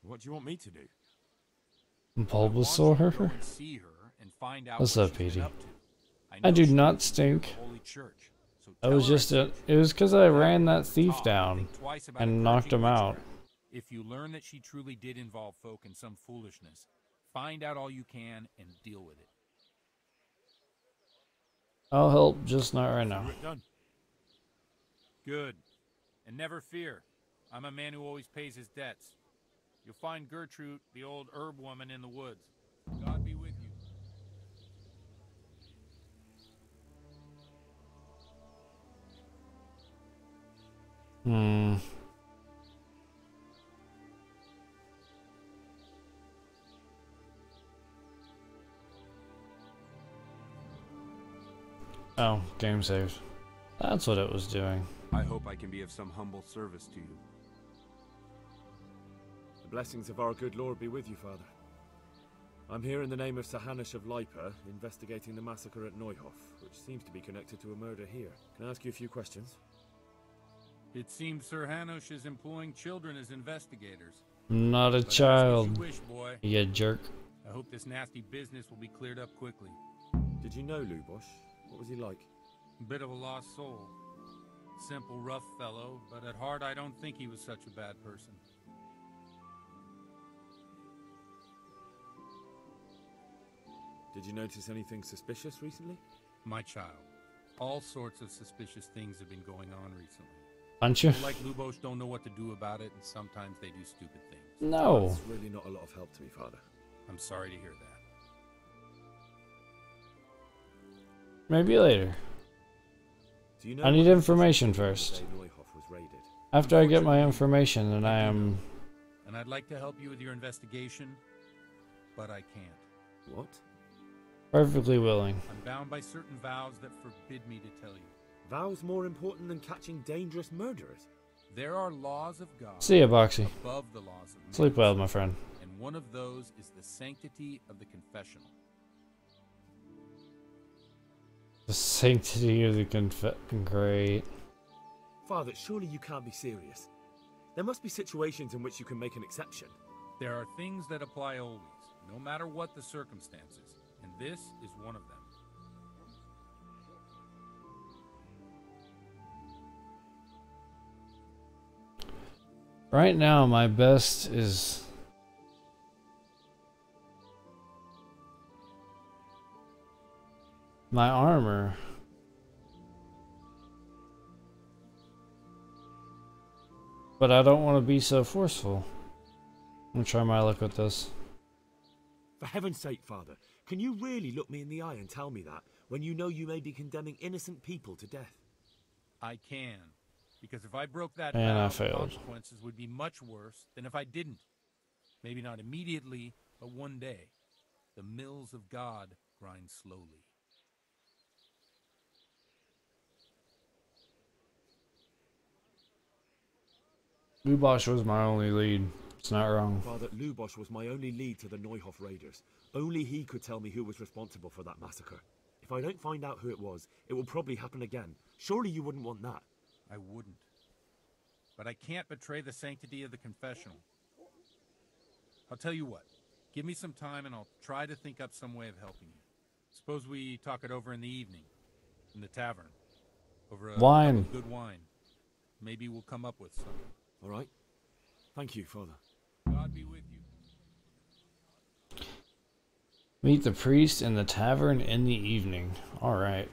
What do you want me to do? Bulbasaur? What's up, Petey? I do not stink. That was just it. It was because I ran that thief down and knocked him out. If you learn that she truly did involve folk in some foolishness, find out all you can and deal with it. I'll help, just not right now. Good. And never fear. I'm a man who always pays his debts. You'll find Gertrude, the old herb woman, in the woods. God be with you. Oh, game saved. That's what it was doing. I hope I can be of some humble service to you. The blessings of our good Lord be with you, Father. I'm here in the name of Sir Hanush of Lipa, investigating the massacre at Neuhof, which seems to be connected to a murder here. Can I ask you a few questions? It seems Sir Hanush is employing children as investigators. Not a But child. as you wish, boy. You jerk. I hope this nasty business will be cleared up quickly. Did you know Lubosh? What was he like? Bit of a lost soul. Simple, rough fellow, but at heart I don't think he was such a bad person. Did you notice anything suspicious recently? My child. All sorts of suspicious things have been going on recently. Aren't you? People like Lubosh don't know what to do about it, and sometimes they do stupid things. No. That's really not a lot of help to me, Father. I'm sorry to hear that. Maybe later. Do you know I need information first. Neuhof was raided? After I get my information, then I am... And I'd like to help you with your investigation, but I can't. What? perfectly willing. I'm bound by certain vows that forbid me to tell you. Vows more important than catching dangerous murderers? There are laws of God. See ya, Boxy. Above the laws of man. Sleep well, my friend. And one of those is the sanctity of the confessional. The sanctity of the Great. Father, surely you can't be serious. There must be situations in which you can make an exception. There are things that apply always, no matter what the circumstances, and this is one of them. Right now, my best is... my armor. But I don't want to be so forceful. I'm gonna try my luck with this. For heaven's sake, Father, can you really look me in the eye and tell me that, when you know you may be condemning innocent people to death? I can, because if I broke that And vow, I the failed. consequences would be much worse than if I didn't. Maybe not immediately, but one day. The mills of God grind slowly. Lubosh was my only lead. It's not wrong. Father, Lubosh was my only lead to the Neuhof raiders. Only he could tell me who was responsible for that massacre. If I don't find out who it was, it will probably happen again. Surely you wouldn't want that. I wouldn't. But I can't betray the sanctity of the confessional. I'll tell you what. Give me some time and I'll try to think up some way of helping you. Suppose we talk it over in the evening. In the tavern. Over a wine. Cup of good wine. Maybe we'll come up with something. All right. Thank you, Father. God be with you. Meet the priest in the tavern in the evening. All right.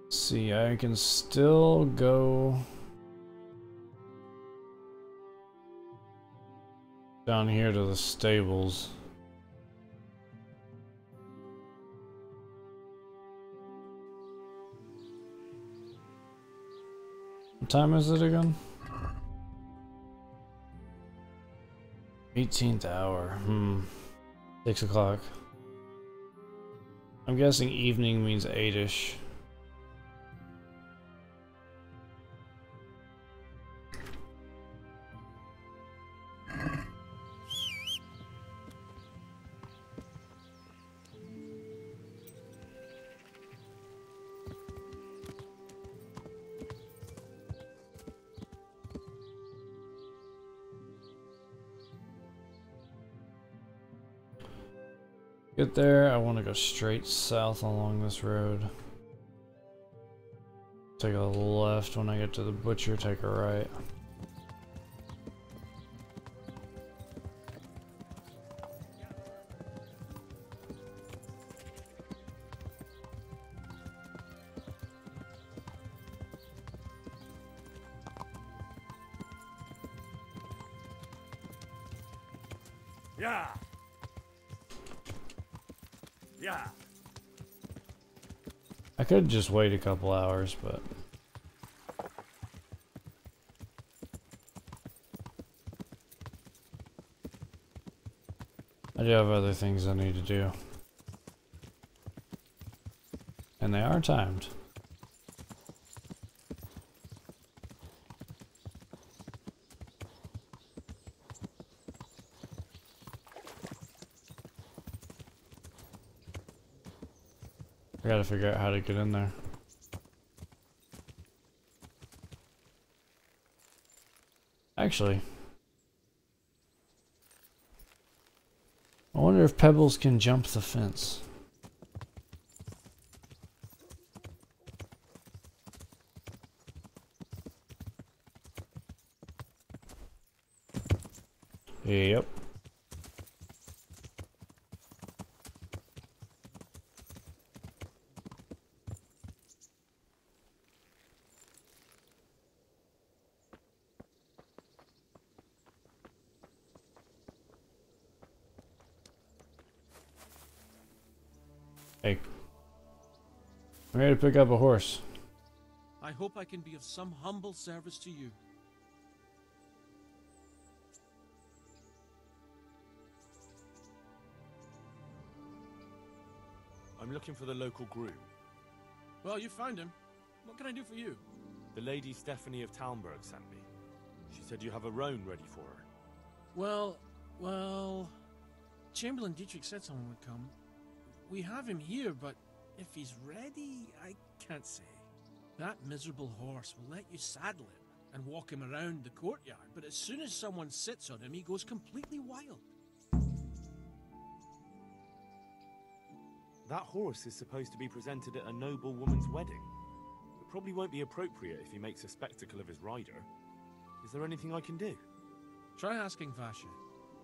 See, I can still go down here to the stables. What time is it again? 18th hour. 6 o'clock. I'm guessing evening means 8-ish. Get there, I want to go straight south along this road. Take a left when I get to the butcher, take a right. Yeah. Yeah. I could just wait a couple hours, but I do have other things I need to do. And they are timed. I gotta figure out how to get in there. Actually, I wonder if Pebbles can jump the fence. Yep. Hey, I'm ready to pick up a horse. I hope I can be of some humble service to you. I'm looking for the local groom. Well, you found him. What can I do for you? The Lady Stephanie of Talmberg sent me. She said you have a roan ready for her. Well, Chamberlain Dietrich said someone would come. We have him here, but if he's ready, I can't say. That miserable horse will let you saddle him and walk him around the courtyard, but as soon as someone sits on him, he goes completely wild. That horse is supposed to be presented at a noble woman's wedding. It probably won't be appropriate if he makes a spectacle of his rider. Is there anything I can do? Try asking Vasha.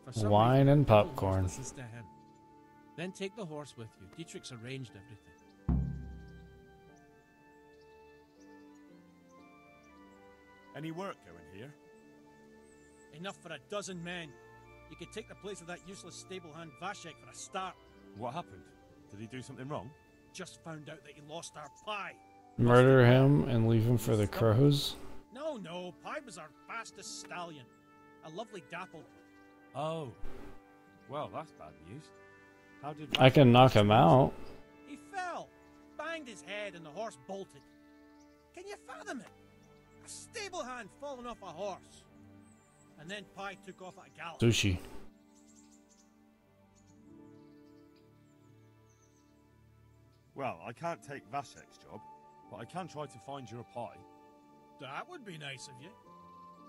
For some Wine reason, and the horse popcorn. listens to him. Then take the horse with you. Dietrich's arranged everything. Any work going here? Enough for a dozen men. You could take the place of that useless stable hand Vashek for a start. What happened? Did he do something wrong? Just found out that he lost our pie. Murder him and leave him for the crows? No, Oh no, Pipe is our fastest stallion. A lovely dapple. Oh. Well, that's bad news. How did I can knock him out. He fell, banged his head, and the horse bolted. Can you fathom it? A stable hand falling off a horse. And then Pie took off at a gallop. Sushi. Well, I can't take Vasek's job, but I can try to find your pie. That would be nice of you.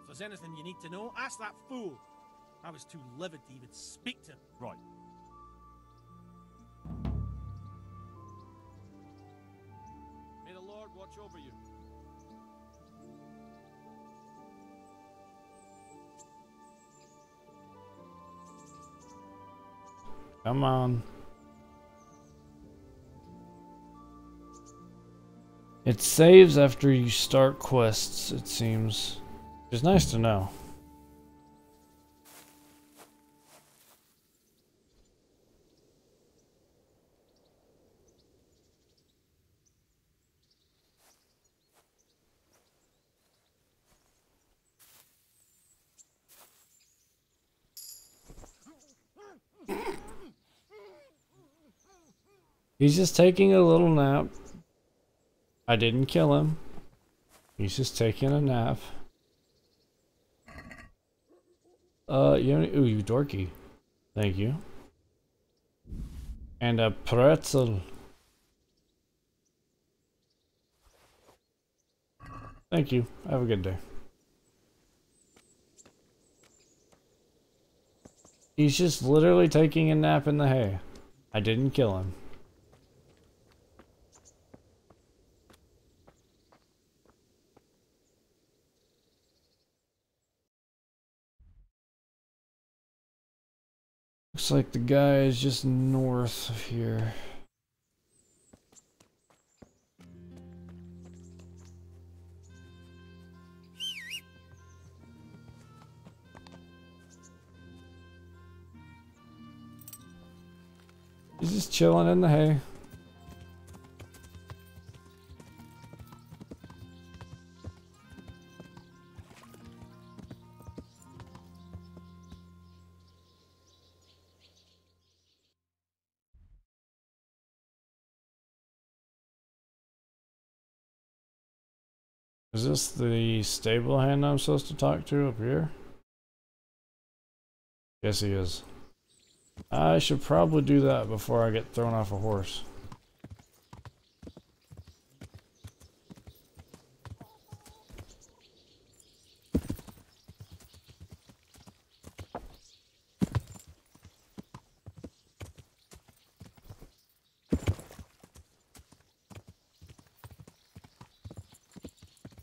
If there's anything you need to know, ask that fool. I was too livid to even speak to him. Right. May the Lord watch over you. Come on. It saves after you start quests, it seems. Which is nice to know. He's just taking a little nap. I didn't kill him. He's just taking a nap. You dorky. Thank you. And a pretzel. Thank you. Have a good day. He's just literally taking a nap in the hay. I didn't kill him. Looks like the guy is just north of here. He's just chilling in the hay. Is this the stable hand I'm supposed to talk to up here? Yes, he is. I should probably do that before I get thrown off a horse.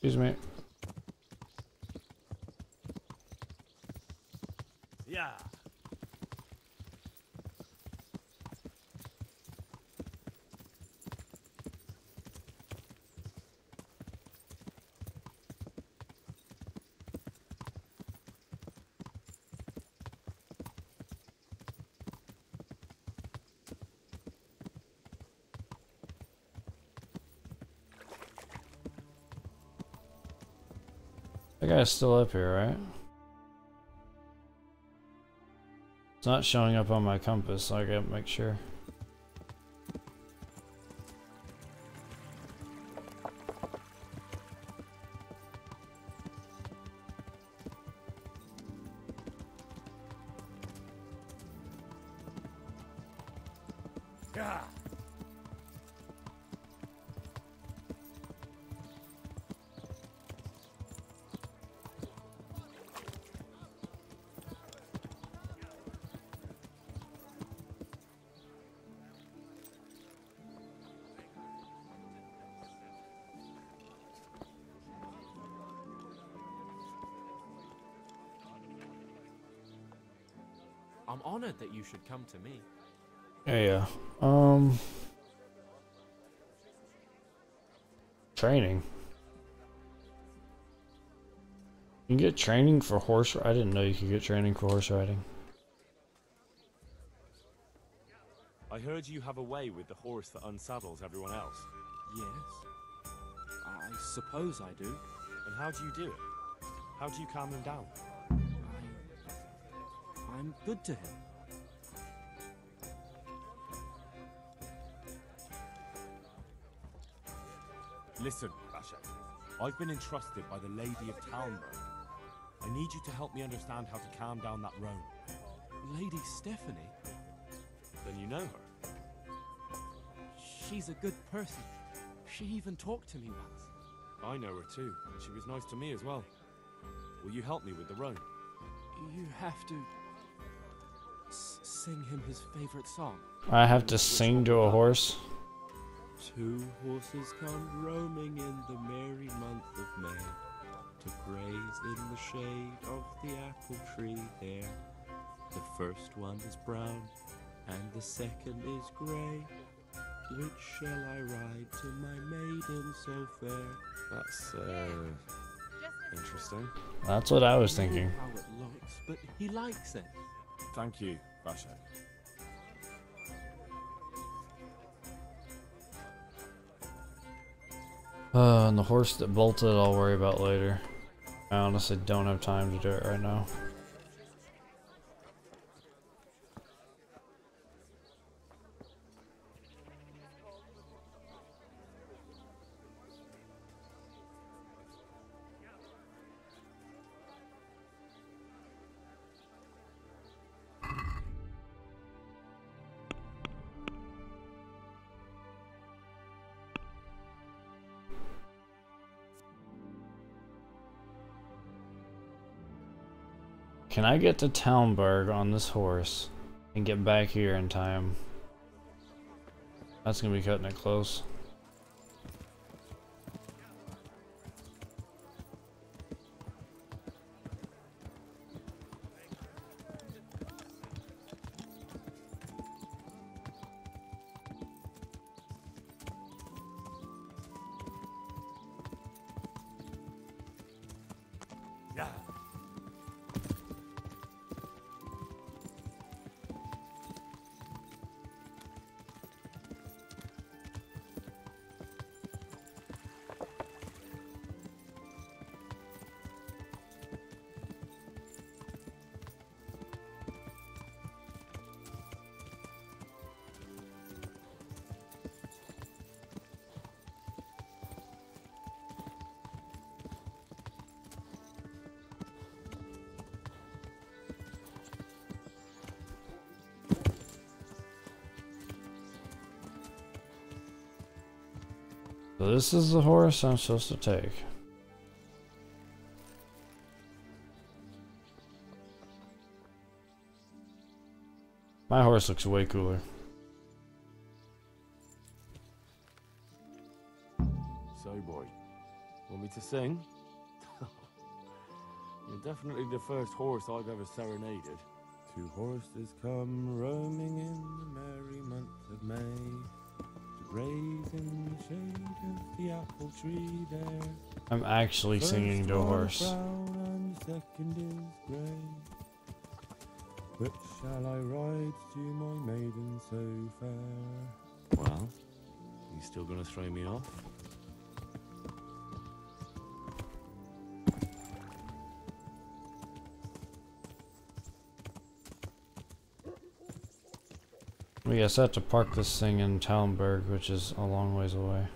Excuse me. Yeah. That guy's still up here, right? It's not showing up on my compass, so I gotta make sure. Yeah. I'm honored that you should come to me. Yeah. Training. You can get training for horse. I didn't know you could get training for horse riding. I heard you have a way with the horse that unsaddles everyone else. Yes. I suppose I do. And how do you do it? How do you calm him down? I'm good to him. Listen, Basha. I've been entrusted by the Lady of Talmberg. I need you to help me understand how to calm down that roan. Lady Stephanie? Then you know her. She's a good person. She even talked to me once. I know her too. She was nice to me as well. Will you help me with the roan? You have to sing him his favorite song. I have to sing to a horse? Two horses come roaming in the merry month of May to graze in the shade of the apple tree there. The first one is brown and the second is grey. Which shall I ride to my maiden so fair? That's, interesting. That's what I was I don't know thinking. how it looks, but he likes it. Thank you, Basha. And the horse that bolted I'll worry about later. I honestly don't have time to do it right now. Can I get to Talmberg on this horse and get back here in time? That's gonna be cutting it close. So this is the horse I'm supposed to take. My horse looks way cooler. So, boy, want me to sing? You're definitely the first horse I've ever serenaded. Two horses come roaming in the merry month of May to graze in the shade of the apple tree there. I'm actually singing to a horse. Brown and the second is grey. Which shall I ride to my maiden so fair? Well, you still gonna throw me off? I guess I have to park this thing in Talmberg, which is a long ways away.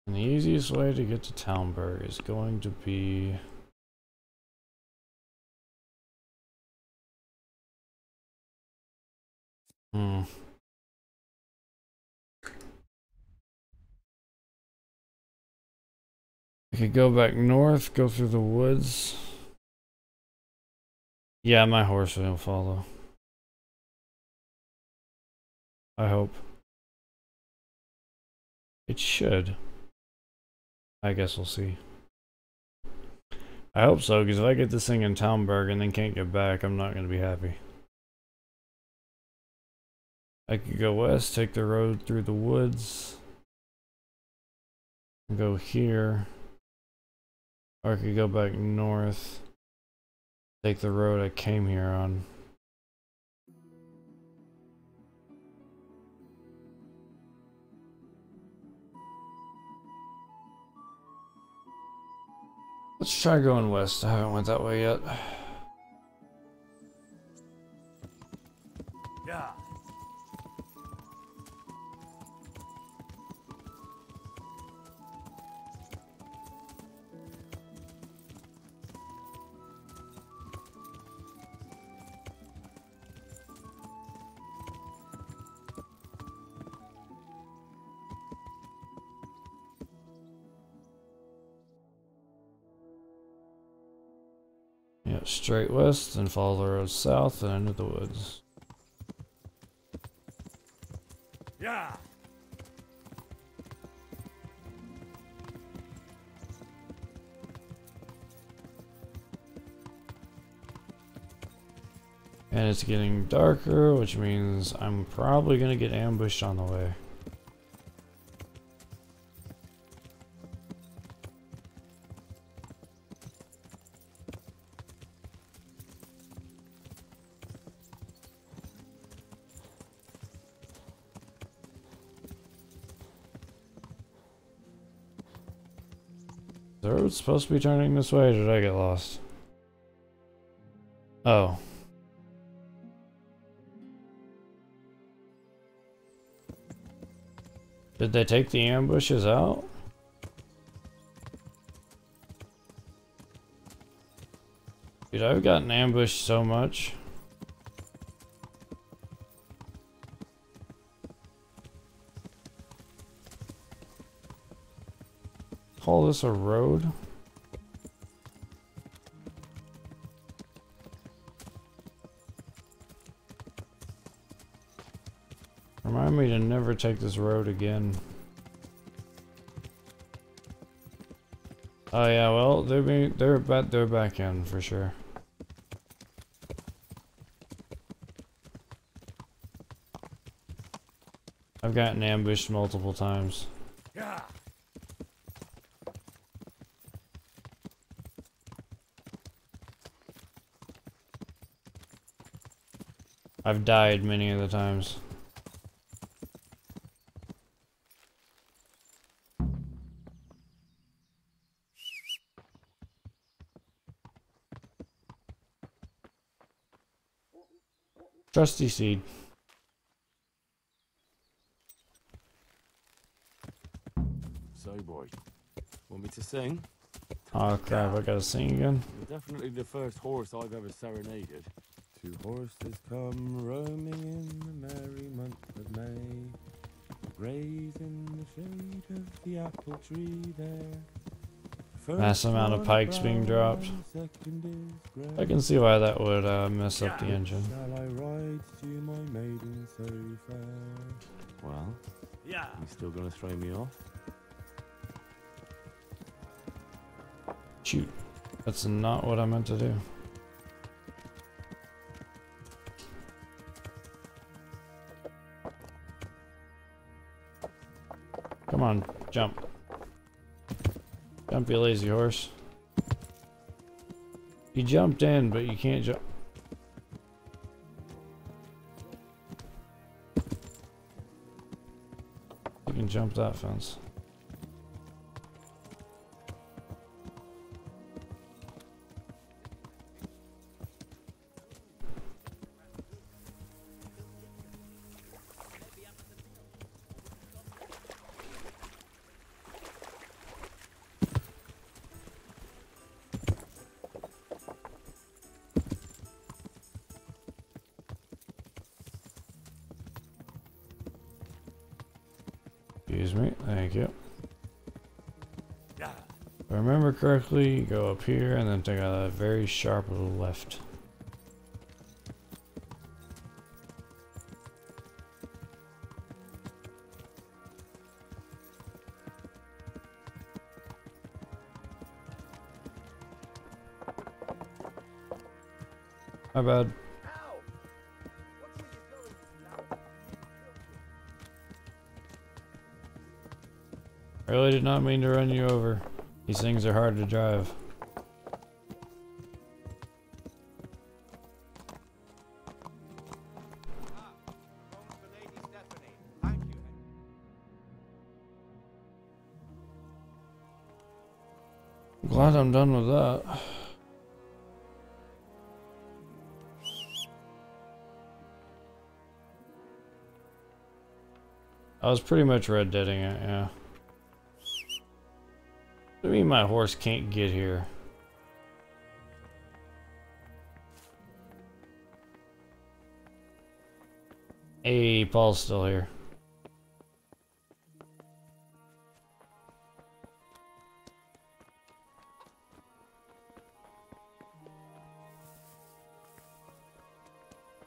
And the easiest way to get to Talmberg is going to be... I could go back north, go through the woods. Yeah, my horse will follow. I hope. It should. I guess we'll see. I hope so, because if I get this thing in Talmberg and then can't get back, I'm not going to be happy. I could go west, take the road through the woods, go here, or I could go back north, take the road I came here on. Let's try going west. I haven't went that way yet. Yeah. Yeah, straight west and follow the road south and into the woods. Yeah. And it's getting darker, which means I'm probably gonna get ambushed on the way. The road's supposed to be turning this way, or did I get lost? Oh. Did they take the ambushes out? Dude, I've gotten ambushed so much. Call this a road? Remind me to never take this road again. Oh yeah, well they're back in for sure. I've gotten ambushed multiple times. Yeah. I've died many of the times. Trusty seed. So, boy, want me to sing? Oh crap, I gotta sing again. You're definitely the first horse I've ever serenaded. Two horses come roaming in the merry month of May, graze in the shade of the apple tree there. Mass amount of pikes being dropped. I can see why that would mess up the engine. Shall I ride to my maiden so fair? Well, yeah. You still gonna throw me off? Shoot, that's not what I meant to do. Come on, jump. Jump, you lazy horse. You jumped in, but you can't jump. You can jump that fence. Excuse me, thank you. If I remember correctly, you go up here and then take a very sharp little left. My bad. I really did not mean to run you over. These things are hard to drive. Glad I'm done with that. I was pretty much red deading it, yeah. What do you mean my horse can't get here? Hey, Paul's still here.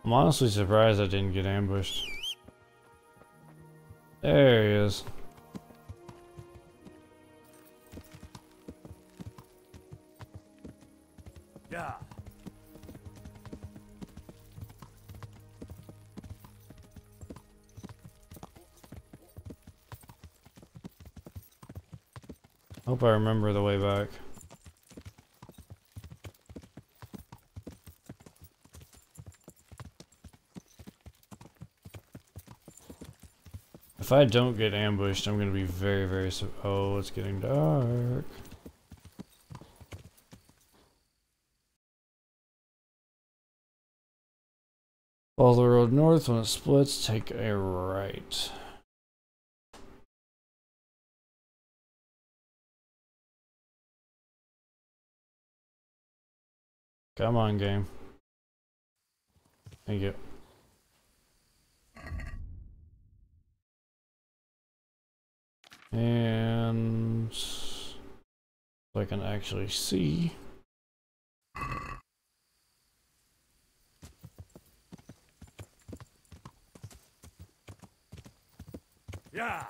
I'm honestly surprised I didn't get ambushed. There he is. Yeah. Hope I remember the way back. If I don't get ambushed, I'm gonna be very, very oh, it's getting dark. Follow the road north. When it splits, take a right. Come on, game. Thank you. And so I can actually see. Yeah.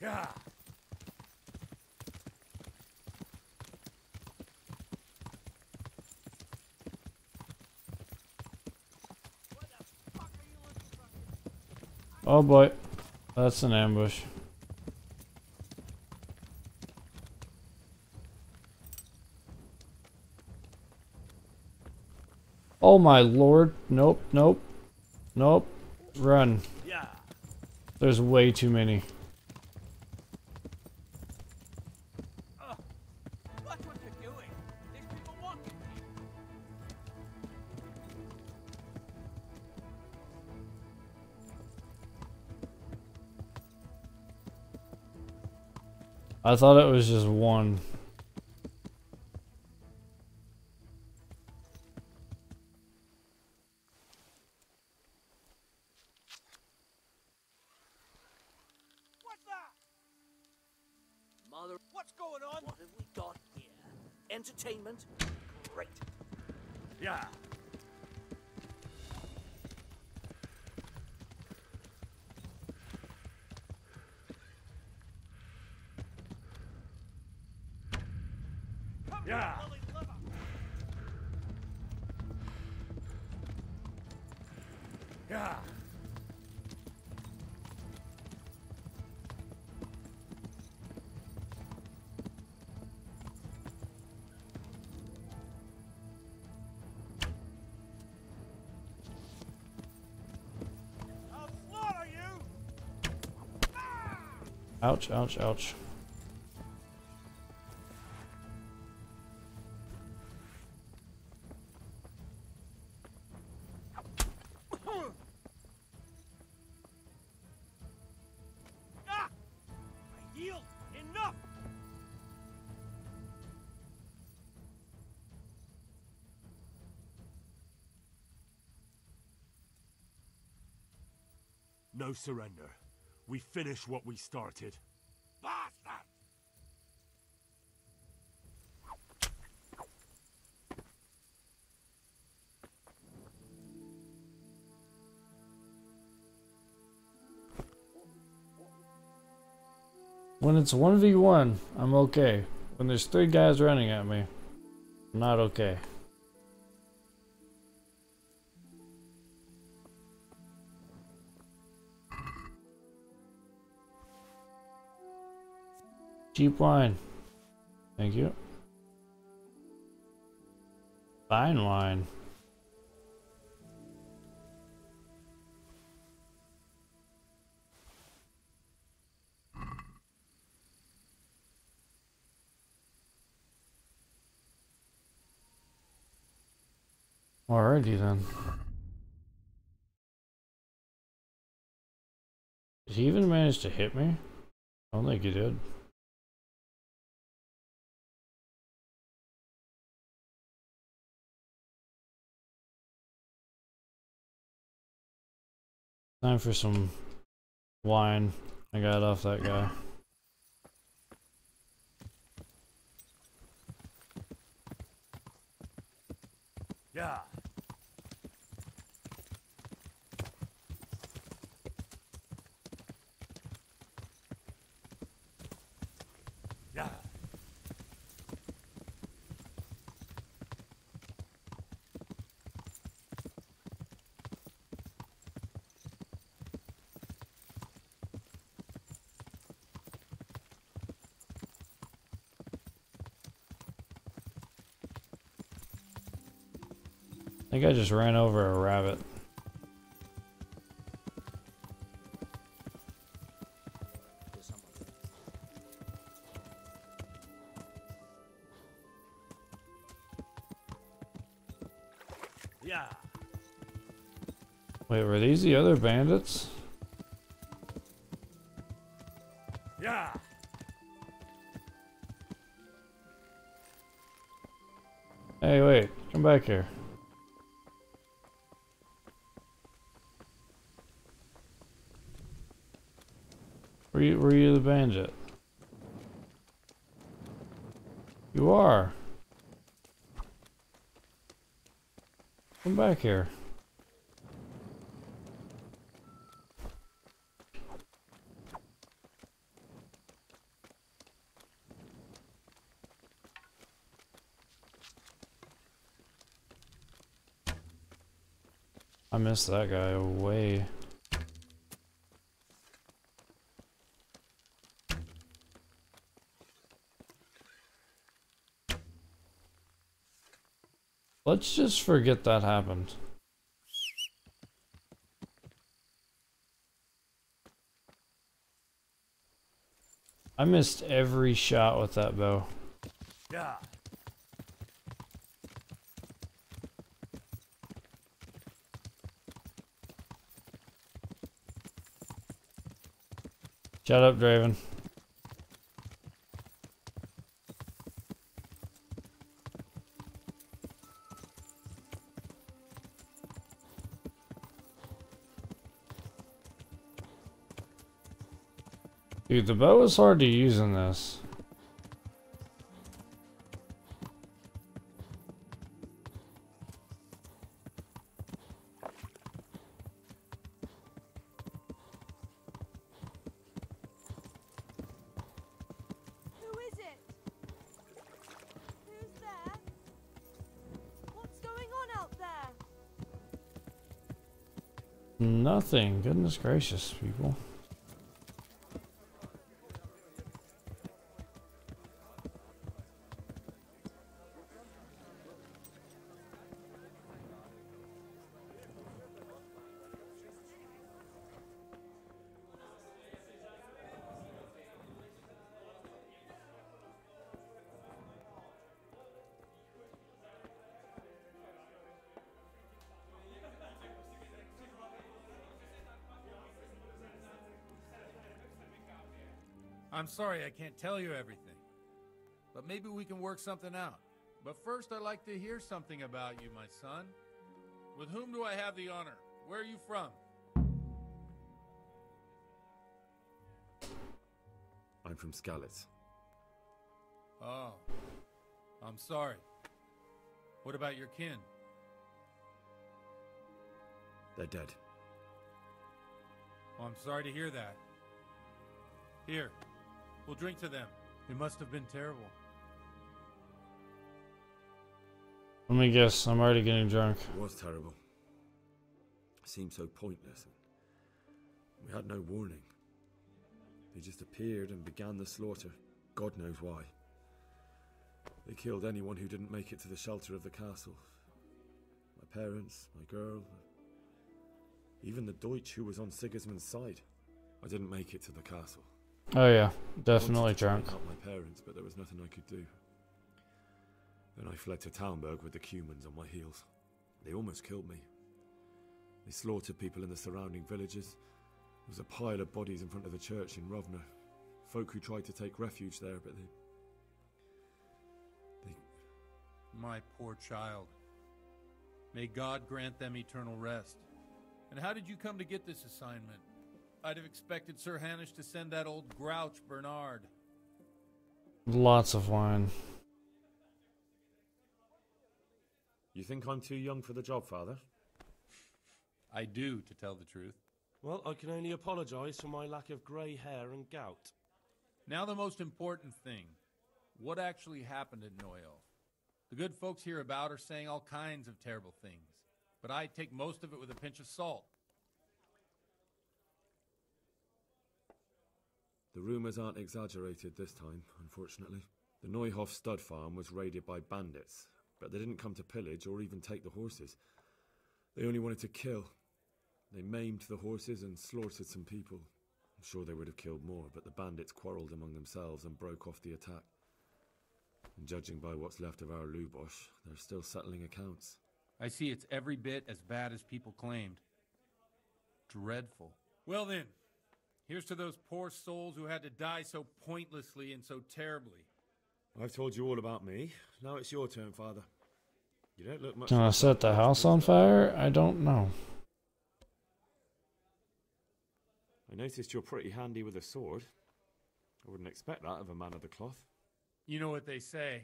Yeah. Oh boy, that's an ambush. Oh my lord. Nope, nope, nope. Run. Yeah. There's way too many. Watch what you're doing. There's people walking here. I thought it was just one. Mother, what's going on? What have we got here? Entertainment? Great. Yeah. Yeah. Yeah. Ouch, ouch, ouch. Yield! Enough! No surrender. We finish what we started. Bastard! When it's 1v1, I'm okay. When there's 3 guys running at me, I'm not okay. Cheap wine. Thank you. Fine wine. Alrighty then. Did he even manage to hit me? I don't think he did. Time for some wine. I got off that guy. Yeah. Yeah. I think I just ran over a rabbit. Yeah. Wait, were these the other bandits? Yeah. Hey, wait, come back here. Were you the bandit? You are. Come back here. I missed that guy away. Let's just forget that happened. I missed every shot with that bow. Yeah. Shut up, Draven. Dude, the bow is hard to use in this. Who is it? Who's there? What's going on out there? Nothing. Goodness gracious, people. I'm sorry I can't tell you everything, but maybe we can work something out. But first, I'd like to hear something about you, my son. With whom do I have the honor? Where are you from? I'm from Skalitz. Oh, I'm sorry. What about your kin? They're dead. Oh, I'm sorry to hear that. Here, we'll drink to them. It must have been terrible. Let me guess, I'm already getting drunk. It was terrible. It seemed so pointless. We had no warning. They just appeared and began the slaughter. God knows why. They killed anyone who didn't make it to the shelter of the castle. my parents, my girl, even the Deutsch who was on Sigismund's side. I didn't make it to the castle. Oh yeah, I definitely wanted to try drunk. and help my parents, but there was nothing I could do. Then I fled to Talmberg with the Cumans on my heels. They almost killed me. They slaughtered people in the surrounding villages. There was a pile of bodies in front of the church in Rovna. Folk who tried to take refuge there, but they... My poor child. May God grant them eternal rest. And how did you come to get this assignment? I'd have expected Sir Hanish to send that old grouch Bernard. Lots of wine. You think I'm too young for the job, Father? I do, to tell the truth. Well, I can only apologise for my lack of grey hair and gout. Now the most important thing. What actually happened at Noyolf? The good folks hereabout are saying all kinds of terrible things, but I take most of it with a pinch of salt. The rumours aren't exaggerated this time, unfortunately. The Neuhof stud farm was raided by bandits, but they didn't come to pillage or even take the horses. They only wanted to kill. They maimed the horses and slaughtered some people. I'm sure they would have killed more, but the bandits quarrelled among themselves and broke off the attack. And judging by what's left of our Lubosh, they're still settling accounts. I see it's every bit as bad as people claimed. Dreadful. Well then, here's to those poor souls who had to die so pointlessly and so terribly. I've told you all about me. Now it's your turn, Father. You don't look much... Can I set the house on fire? I don't know. I noticed you're pretty handy with a sword. I wouldn't expect that of a man of the cloth. You know what they say.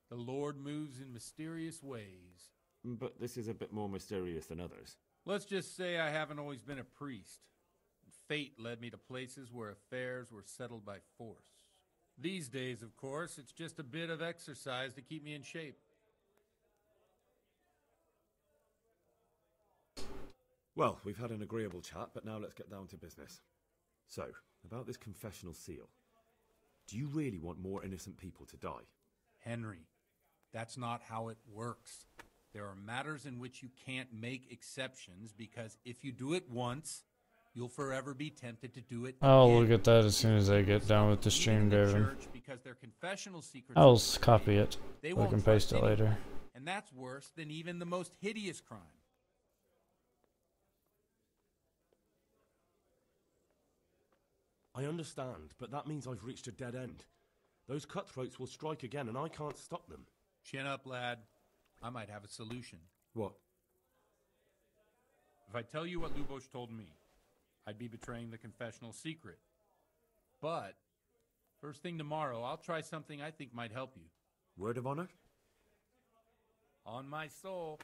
The Lord moves in mysterious ways. But this is a bit more mysterious than others. Let's just say I haven't always been a priest. Fate led me to places where affairs were settled by force. These days, of course, it's just a bit of exercise to keep me in shape. Well, we've had an agreeable chat, but now let's get down to business. So, about this confessional seal. Do you really want more innocent people to die? Henry, that's not how it works. There are matters in which you can't make exceptions because if you do it once, you'll forever be tempted to do it I'll again. look at that as soon as I get done with the stream, David. Because their confessional secrets I'll copy it. They I won't can paste it trust later. anyone, and that's worse than even the most hideous crime. I understand, but that means I've reached a dead end. Those cutthroats will strike again, and I can't stop them. Chin up, lad. I might have a solution. What? If I tell you what Lubosh told me, I'd be betraying the confessional secret. But, first thing tomorrow, I'll try something I think might help you. Word of honor? On my soul.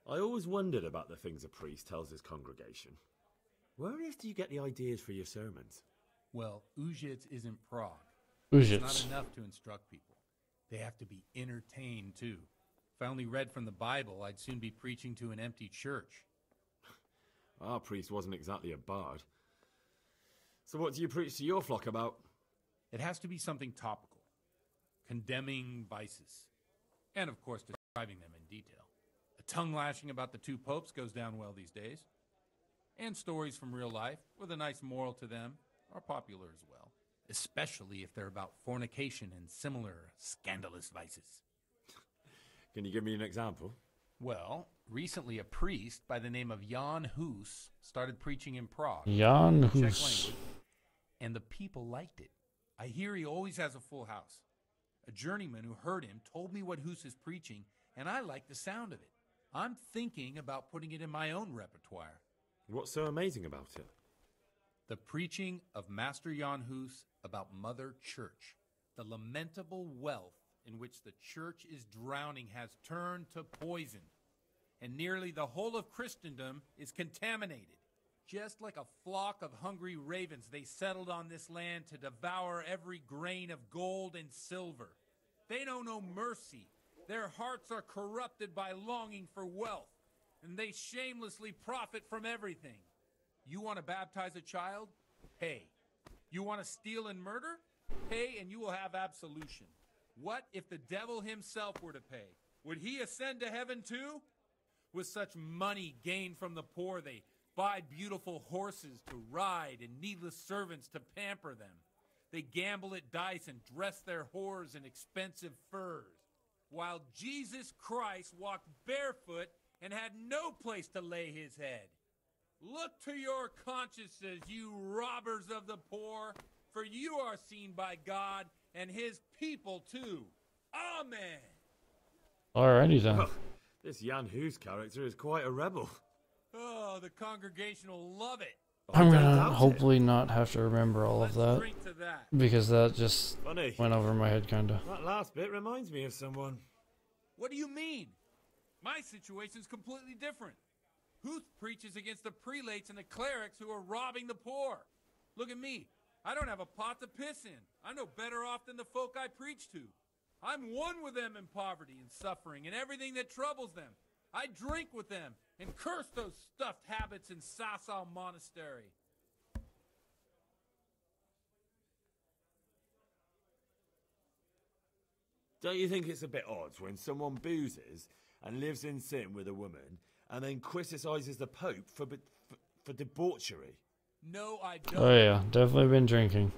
I always wondered about the things a priest tells his congregation. Where on earth do you get the ideas for your sermons? Well, Ujits isn't Prague. Ujits. It's not enough to instruct people. They have to be entertained, too. If I only read from the Bible, I'd soon be preaching to an empty church. Our priest wasn't exactly a bard. So what do you preach to your flock about? It has to be something topical. Condemning vices. And, of course, describing them in detail. A tongue-lashing about the two popes goes down well these days. And stories from real life, with a nice moral to them, are popular as well. Especially if they're about fornication and similar scandalous vices. Can you give me an example? Well, recently a priest by the name of Jan Hus started preaching in Prague. Jan Czech Hus. language, and the people liked it. I hear he always has a full house. A journeyman who heard him told me what Hus is preaching, and I like the sound of it. I'm thinking about putting it in my own repertoire. What's so amazing about it? The preaching of Master Jan Hus about Mother Church. The lamentable wealth in which the church is drowning has turned to poison, and nearly the whole of Christendom is contaminated. Just like a flock of hungry ravens, they settled on this land to devour every grain of gold and silver. They know no mercy. Their hearts are corrupted by longing for wealth, and they shamelessly profit from everything. You want to baptize a child? Pay. You want to steal and murder? Pay and you will have absolution. What if the devil himself were to pay? Would he ascend to heaven too? With such money gained from the poor, they buy beautiful horses to ride and needless servants to pamper them. They gamble at dice and dress their whores in expensive furs, while Jesus Christ walked barefoot and had no place to lay his head. Look to your consciences, you robbers of the poor, for you are seen by God and his people too. Amen. Alrighty then. Well, this Jan Hus character is quite a rebel. Oh, the congregation will love it. I'm gonna hopefully not have to remember all of that, drink to that. because that just Funny. went over my head kinda. That last bit reminds me of someone. What do you mean? My situation's completely different. Huth preaches against the prelates and the clerics who are robbing the poor. Look at me. I don't have a pot to piss in. I'm no better off than the folk I preach to. I'm one with them in poverty and suffering and everything that troubles them. I drink with them and curse those stuffed habits in Sasau Monastery. Don't you think it's a bit odd when someone boozes and lives in sin with a woman and then criticises the Pope for debauchery? No, I don't. Oh yeah, definitely been drinking.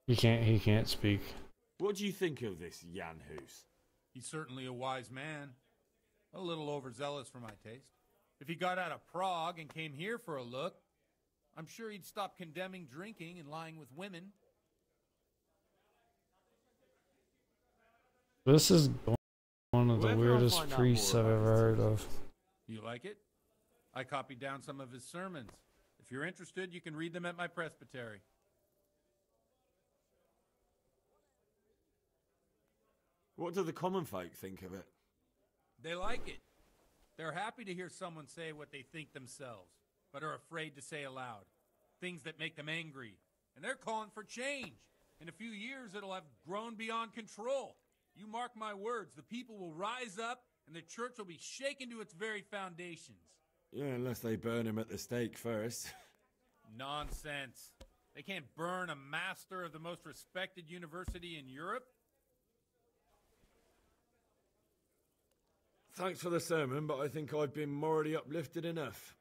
He can't speak. What do you think of this Jan Hus? He's certainly a wise man. A little overzealous for my taste. If he got out of Prague and came here for a look, I'm sure he'd stop condemning drinking and lying with women. This is one of the Whoever weirdest I'll find out priests more I've about ever heard of. You like it? I copied down some of his sermons. If you're interested, you can read them at my presbytery. What do the common folk think of it? They like it. They're happy to hear someone say what they think themselves, but are afraid to say aloud. Things that make them angry. And they're calling for change. In a few years, it'll have grown beyond control. You mark my words, the people will rise up, and the church will be shaken to its very foundations. Yeah, unless they burn him at the stake first. Nonsense. They can't burn a master of the most respected university in Europe. Thanks for the sermon, but I think I've been morally uplifted enough.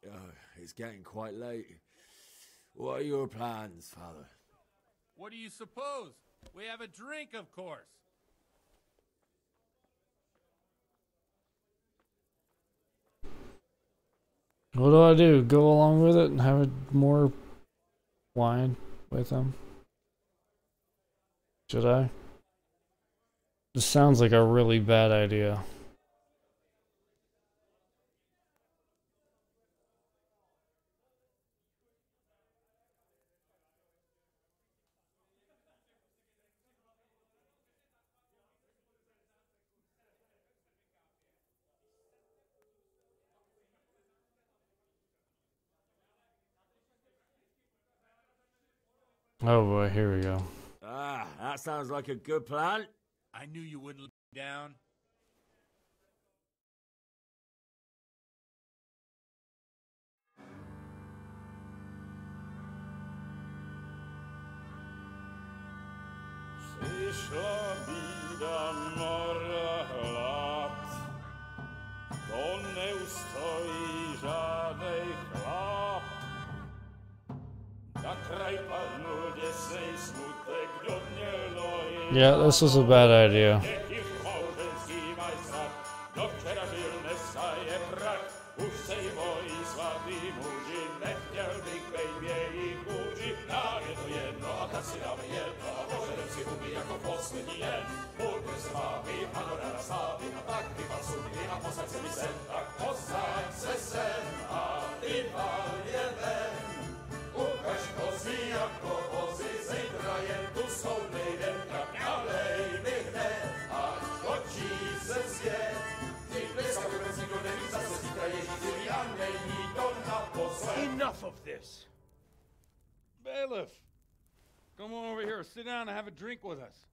Oh, it's getting quite late. What are your plans, Father? What do you suppose? We have a drink, of course. What do I do? Go along with it and have more wine with them? Should I? This sounds like a really bad idea. Oh boy, here we go. Ah, that sounds like a good plan. I knew you wouldn't let me down. Przyszła bida mora lat, to nie ustoi żadnej chlap. Na kraj padł desej smutek do dnie Yeah, this was a bad idea. do wczorajszego staje prach. Už sejmo i svatý muži, nechtěl bych bejbě i kůži. Nám je to jedno a tak si dáme jedno a požadem si huby jako poslední jen. Půjďme se vámi a do rana slávy a tak vypal sudy a posaď se mi sem. Tak posaď se sem a vypal je ven. Ukaž kozy jako vozy, zítra jen tu soudnej den. Tak nalej mi hned, ať točí se svět. Enough of this! Bailiff! Come on over here, sit down and have a drink with us.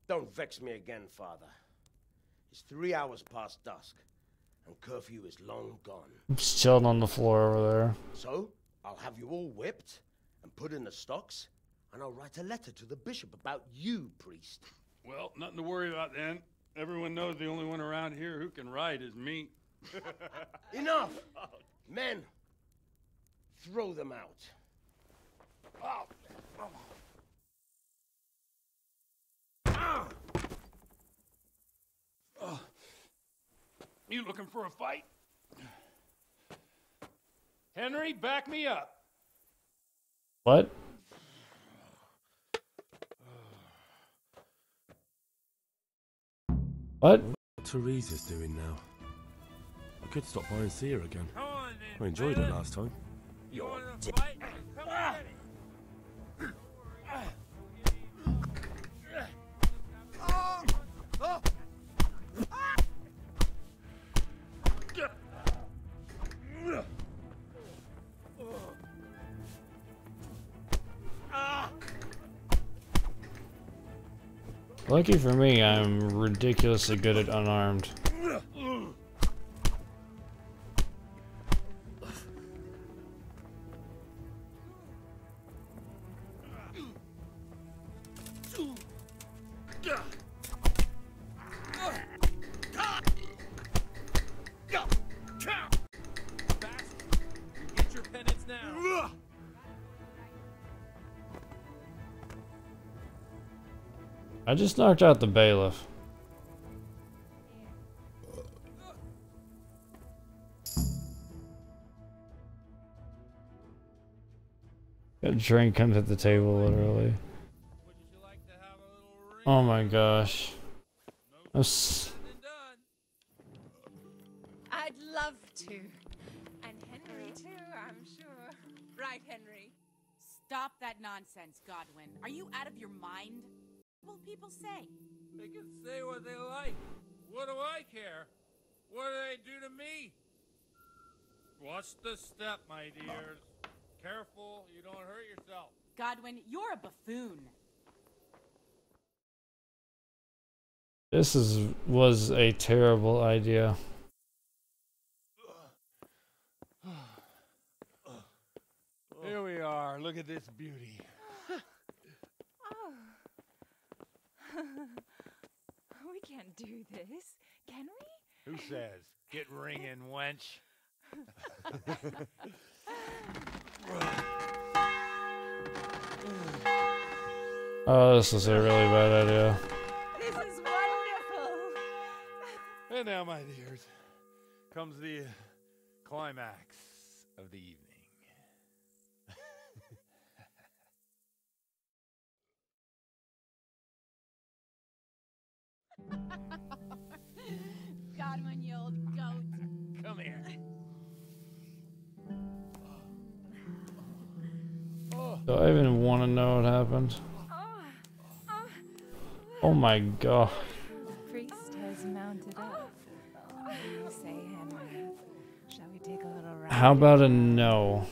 Don't vex me again, Father. It's 3 hours past dusk, and curfew is long gone. I'm just chilling on the floor over there. So, I'll have you all whipped and put in the stocks, and I'll write a letter to the bishop about you, priest. Well, nothing to worry about then. Everyone knows the only one around here who can ride is me. Enough! Men, throw them out. You looking for a fight? Henry, back me up. What? What? Teresa's doing now. I could stop by and see her again. I enjoyed it last time. You're Lucky for me, I'm ridiculously good at unarmed. Get your penance now. I just knocked out the bailiff. Got a drink under the table, literally. Oh my gosh. I'd love to. And Henry too, I'm sure. Right, Henry? Stop that nonsense, Godwin. Are you out of your mind? What will people say? They can say what they like. What do I care? What do they do to me? Watch the step, my dears. Careful, you don't hurt yourself. Godwin, you're a buffoon. This was a terrible idea. Here we are. Look at this beauty. We can't do this, can we? Who says? Get ringing, wench. Oh, this is a really bad idea. This is wonderful. And now, my dears, comes the climax of the evening. Godwin, you old goat. Come here. Do I even want to know what happened? Oh my god. The priest has mounted up. Say, Henry, shall we take a little ride? How about a no?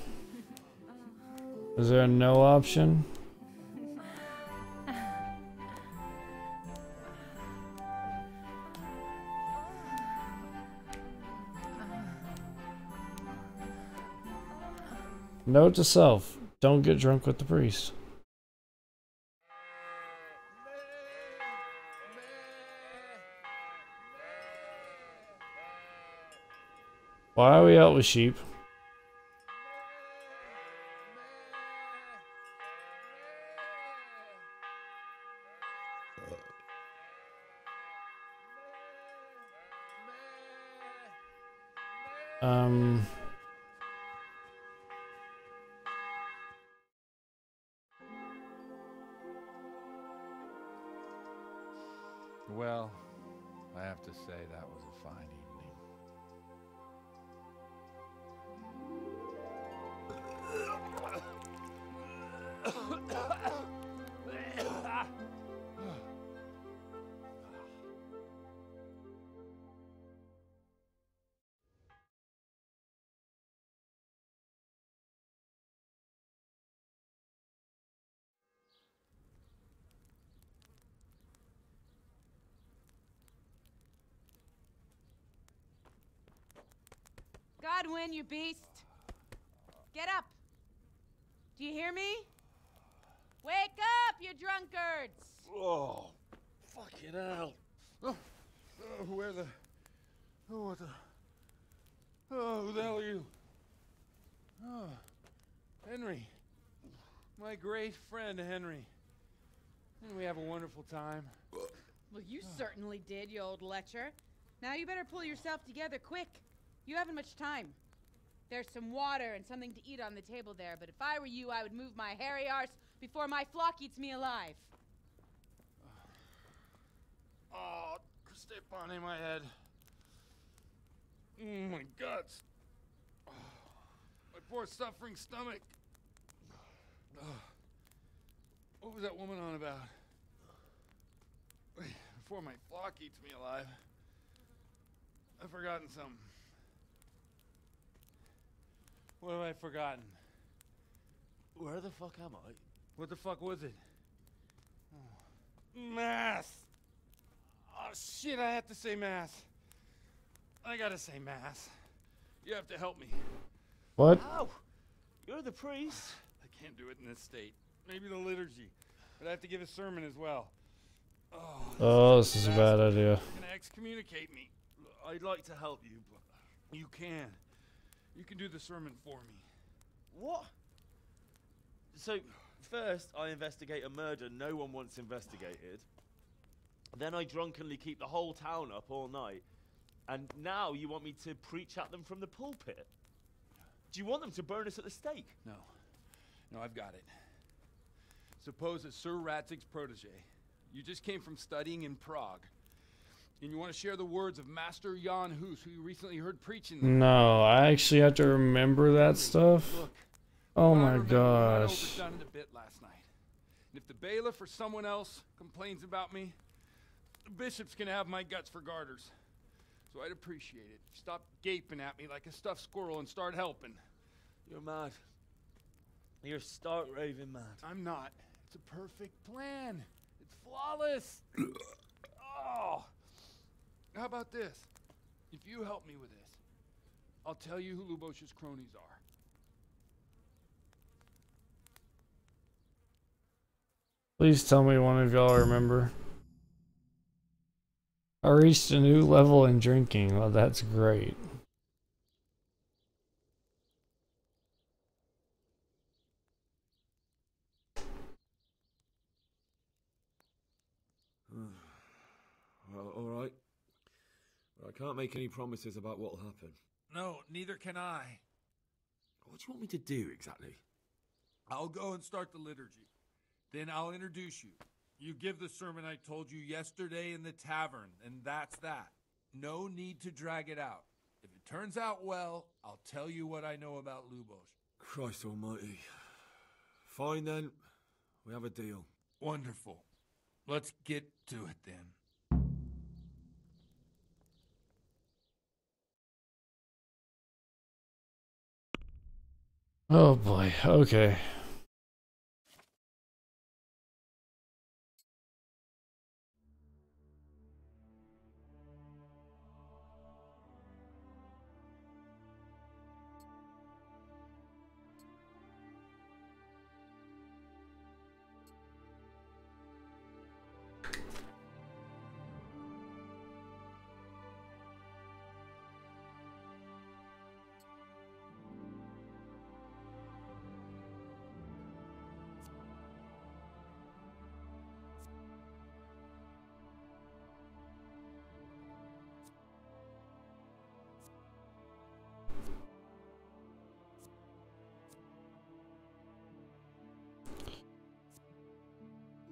Is there a no option? Note to self, don't get drunk with the priest. Why are we out with sheep? Well, I have to say that was a fine evening. Godwin, you beast! Get up! Do you hear me? Wake up, you drunkards! Oh, Fucking hell. Oh, where the... Oh, what the... Oh, who the hell are you? Oh, Henry. My great friend, Henry. Didn't we have a wonderful time? Well, you certainly did, you old lecher. Now you better pull yourself together quick. You haven't much time. There's some water and something to eat on the table there, but if I were you, I would move my hairy arse before my flock eats me alive. Oh, step on in my head. Oh, my guts. Oh, my poor suffering stomach. Oh, what was that woman on about? Wait, before my flock eats me alive. I've forgotten something. What have I forgotten? Where the fuck am I? What the fuck was it? Oh. Mass! Oh shit, I have to say mass. I gotta say mass. You have to help me. What? Ow! You're the priest. I can't do it in this state. Maybe the liturgy. But I have to give a sermon as well. Oh, this is a bad idea. You're gonna excommunicate me. I'd like to help you, but you can. You can do the sermon for me. What? So, first I investigate a murder no one wants investigated. Then I drunkenly keep the whole town up all night. And now you want me to preach at them from the pulpit? Do you want them to burn us at the stake? No. No, I've got it. Suppose that Sir Ratzig's protege. You just came from studying in Prague. And you want to share the words of Master Jan Hus, who you recently heard preaching there. No, I actually have to remember that stuff. Look, Oh my I gosh. overdone it a bit last night. And if the bailiff or someone else complains about me, the bishop's gonna have my guts for garters. So I'd appreciate it. Stop gaping at me like a stuffed squirrel and start helping. You're mad. You're stark raving mad. I'm not. It's a perfect plan. It's flawless. Oh. How about this? If you help me with this, I'll tell you who Lubosh's cronies are. Please tell me one of y'all remember. I reached a new level in drinking. Well, that's great. Well, alright. But I can't make any promises about what'll happen. No, neither can I. What do you want me to do, exactly? I'll go and start the liturgy. Then I'll introduce you. You give the sermon I told you yesterday in the tavern, and that's that. No need to drag it out. If it turns out well, I'll tell you what I know about Lubosh. Christ almighty. Fine then. We have a deal. Wonderful. Let's get to it then. Oh boy, okay.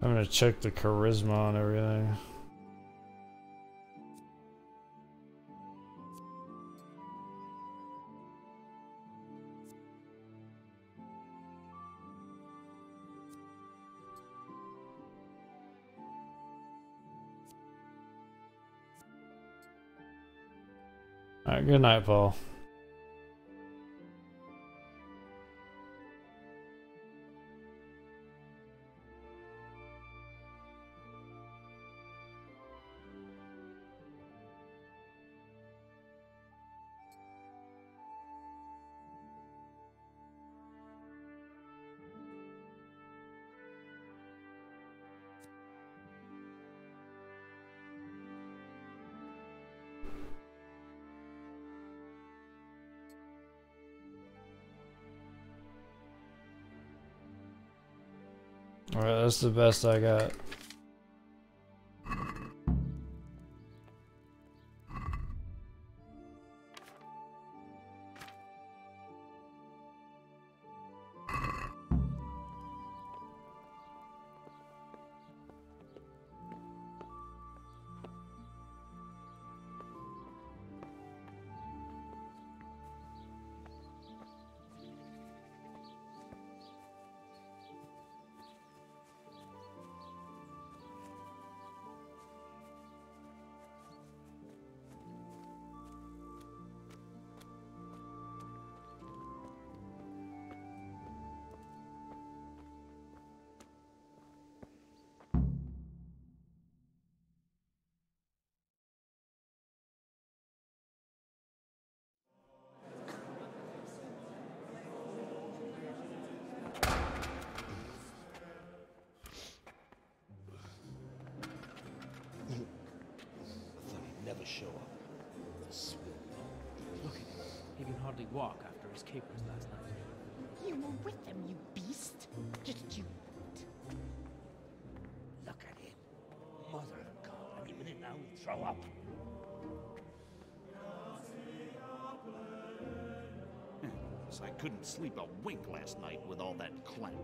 I'm gonna check the charisma on everything. Alright, good night, Paul. Alright, that's the best I got. Never show up. Look at him. He can hardly walk after his capers last night. You were with them, you beast. Just you. Look at him. Mother of God. Any minute now he'll throw up. I couldn't sleep a wink last night with all that clamor.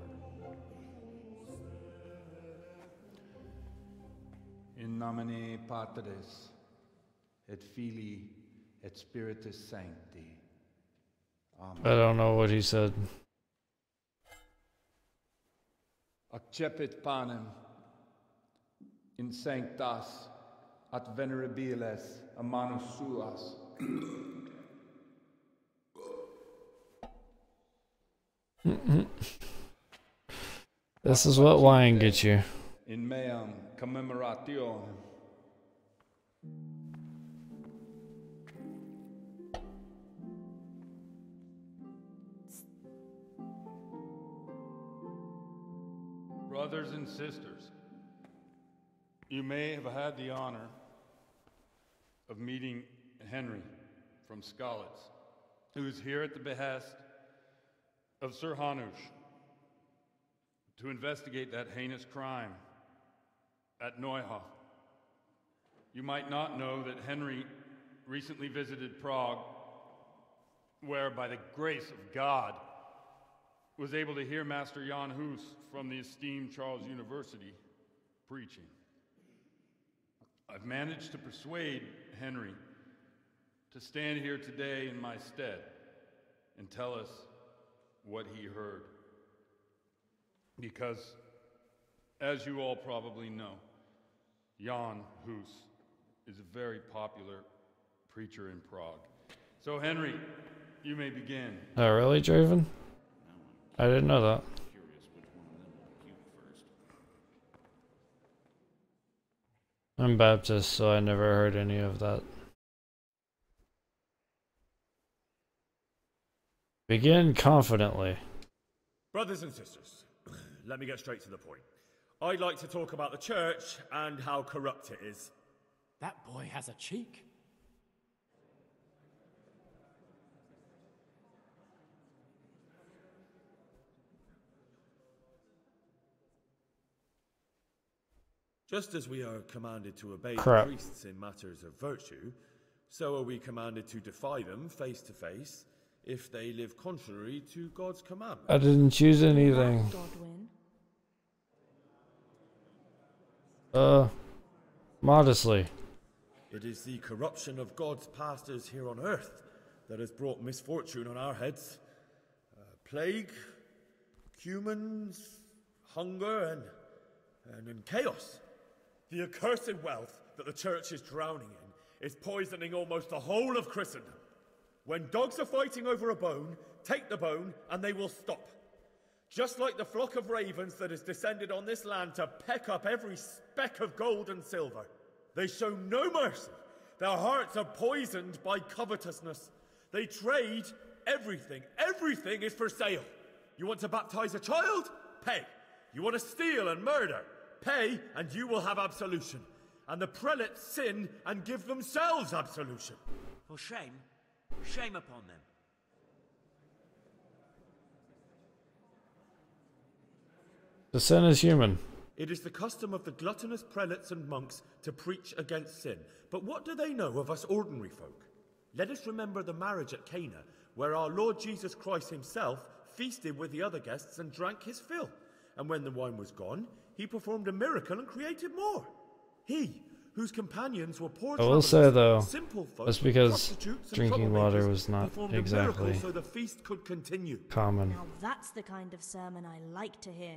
In nomine Patris, et Filii, et Spiritus Sancti. Amen. I don't know what he said. Accepit panem in sanctas at venerabilis a manus suas. This is what wine gets you. In meam commemorationem. Brothers and sisters, you may have had the honor of meeting Henry from Skalitz, who is here at the behest of Sir Hanush to investigate that heinous crime at Neuhof. You might not know that Henry recently visited Prague, where by the grace of God was able to hear Master Jan Hus from the esteemed Charles University preaching. I've managed to persuade Henry to stand here today in my stead and tell us what he heard. Because, as you all probably know, Jan Hus is a very popular preacher in Prague. So, Henry, you may begin. Oh, really, Draven? I didn't know that. I'm Baptist, so I never heard any of that. Begin confidently. Brothers and sisters, let me get straight to the point. I'd like to talk about the church and how corrupt it is. That boy has a cheek. Just as we are commanded to obey Crap. the priests in matters of virtue, so are we commanded to defy them face to face if they live contrary to God's commandment. I didn't choose anything. Modestly. It is the corruption of God's pastors here on earth that has brought misfortune on our heads. Plague, humans, hunger, and chaos. The accursed wealth that the church is drowning in is poisoning almost the whole of Christendom. When dogs are fighting over a bone, take the bone and they will stop. Just like the flock of ravens that has descended on this land to peck up every speck of gold and silver. They show no mercy. Their hearts are poisoned by covetousness. They trade everything. Everything is for sale. You want to baptize a child? Pay. You want to steal and murder? Pay, and you will have absolution. And the prelates sin and give themselves absolution. For shame. Shame upon them. The sin is human. It is the custom of the gluttonous prelates and monks to preach against sin. But what do they know of us ordinary folk? Let us remember the marriage at Cana, where our Lord Jesus Christ himself feasted with the other guests and drank his fill. And when the wine was gone, he performed a miracle and created more. He, whose companions were poor I will say though, simple folk, that's because prostitutes and drinking water troublemakers, was not performed a exactly miracle so the feast could continue. common. Now that's the kind of sermon I like to hear.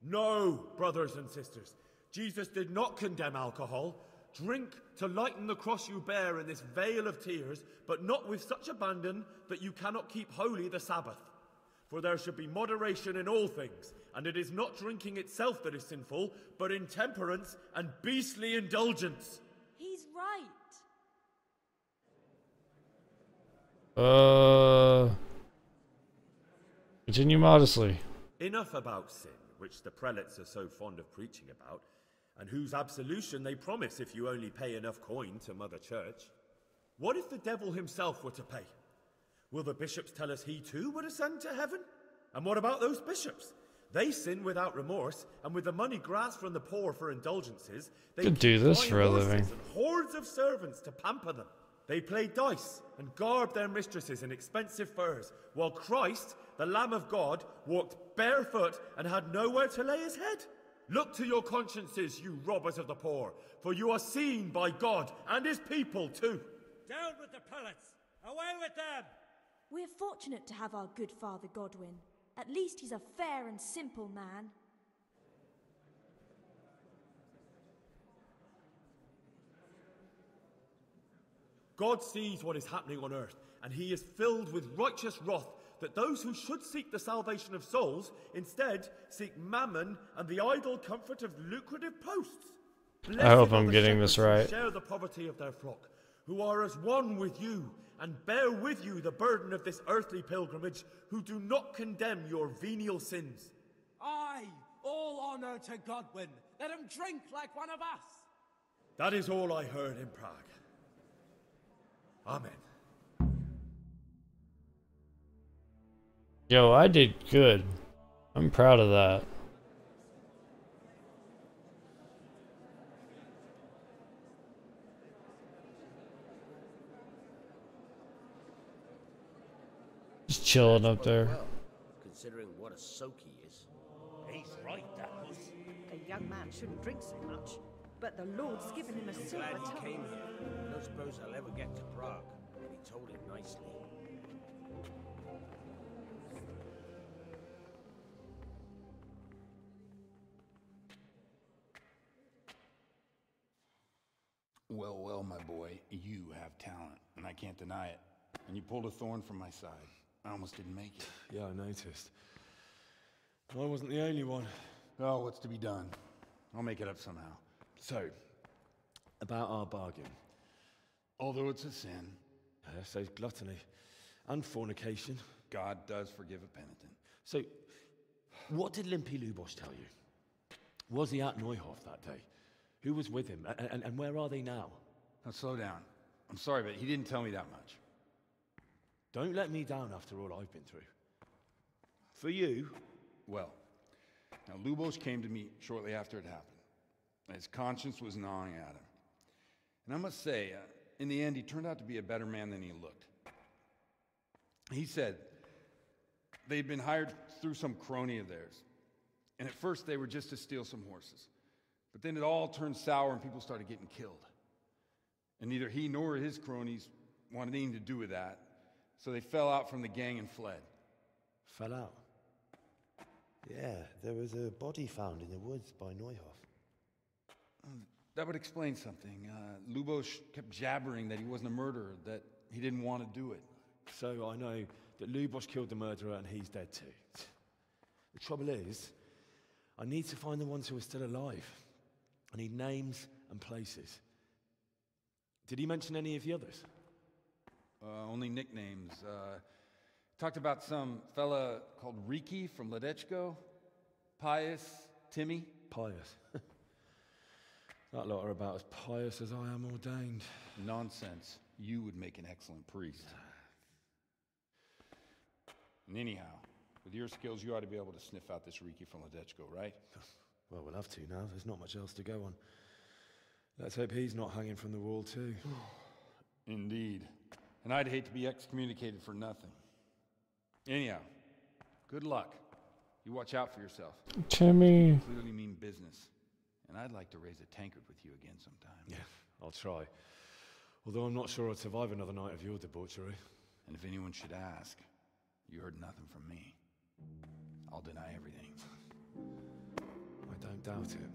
No, brothers and sisters. Jesus did not condemn alcohol. Drink to lighten the cross you bear in this vale of tears, but not with such abandon that you cannot keep holy the Sabbath. For there should be moderation in all things, and it is not drinking itself that is sinful, but intemperance and beastly indulgence. He's right. Continue modestly. Enough about sin, which the prelates are so fond of preaching about, and whose absolution they promise if you only pay enough coin to Mother Church. What if the devil himself were to pay? Will the bishops tell us he too would ascend to heaven? And what about those bishops? They sin without remorse, and with the money grasped from the poor for indulgences, they Could do this for a horses living. and hordes of servants to pamper them. They play dice and garb their mistresses in expensive furs, while Christ, the Lamb of God, walked barefoot and had nowhere to lay his head. Look to your consciences, you robbers of the poor, for you are seen by God and his people too. Down with the prelates! Away with them! We're fortunate to have our good Father Godwin. At least he's a fair and simple man. God sees what is happening on earth, and he is filled with righteous wrath that those who should seek the salvation of souls instead seek mammon and the idle comfort of lucrative posts. I hope Blessed are I'm the getting this shepherds who right. share the poverty of their flock, who are as one with you and bear with you the burden of this earthly pilgrimage, who do not condemn your venial sins. Aye, all honor to Godwin. Let him drink like one of us. That is all I heard in Prague. Amen. Yo, I did good. I'm proud of that. Just chilling up there. Well, considering what a soak he is. He's right, that was. A young man shouldn't drink so much, but the Lord's given him a I'm silver glad he tongue. came here. I don't suppose I'll ever get to Prague, but he told him nicely. Well, well, my boy, you have talent, and I can't deny it. And you pulled a thorn from my side. I almost didn't make it. Yeah, I noticed. I wasn't the only one. Oh, what's to be done? I'll make it up somehow. So, about our bargain. Although it's a sin. So gluttony and fornication. God does forgive a penitent. So, what did Limpy Lubosh tell you? Was he at Neuhof that day? Who was with him? And where are they now? Now, slow down. I'm sorry, but he didn't tell me that much. Don't let me down after all I've been through. For you? Well, now Lubosh came to me shortly after it happened. His conscience was gnawing at him. And I must say, in the end, he turned out to be a better man than he looked. He said they'd been hired through some crony of theirs. And at first they were just to steal some horses. But then it all turned sour and people started getting killed. And neither he nor his cronies wanted anything to do with that. So they fell out from the gang and fled. Fell out? Yeah, there was a body found in the woods by Neuhof. That would explain something. Lubosh kept jabbering that he wasn't a murderer, that he didn't want to do it. So I know that Lubosh killed the murderer and he's dead too. The trouble is, I need to find the ones who are still alive. I need names and places. Did he mention any of the others? Only nicknames. Talked about some fella called Riki from Ledechko. Pius, Timmy. Pius. That lot are about as pious as I am ordained. Nonsense. You would make an excellent priest. And anyhow, With your skills, you ought to be able to sniff out this Riki from Ledechko, right? Well, we'll have to now. There's not much else to go on. Let's hope he's not hanging from the wall, too. Indeed. And I'd hate to be excommunicated for nothing. Anyhow, good luck. You watch out for yourself. Timmy. You clearly mean business. And I'd like to raise a tankard with you again sometime. Yeah, I'll try. Although I'm not sure I'd survive another night of your debauchery. And if anyone should ask, you heard nothing from me. I'll deny everything. I don't doubt it.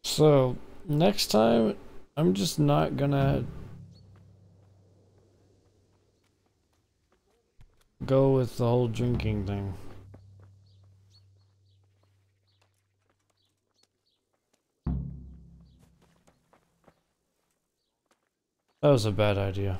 So, next time, I'm just not gonna go with the whole drinking thing. That was a bad idea.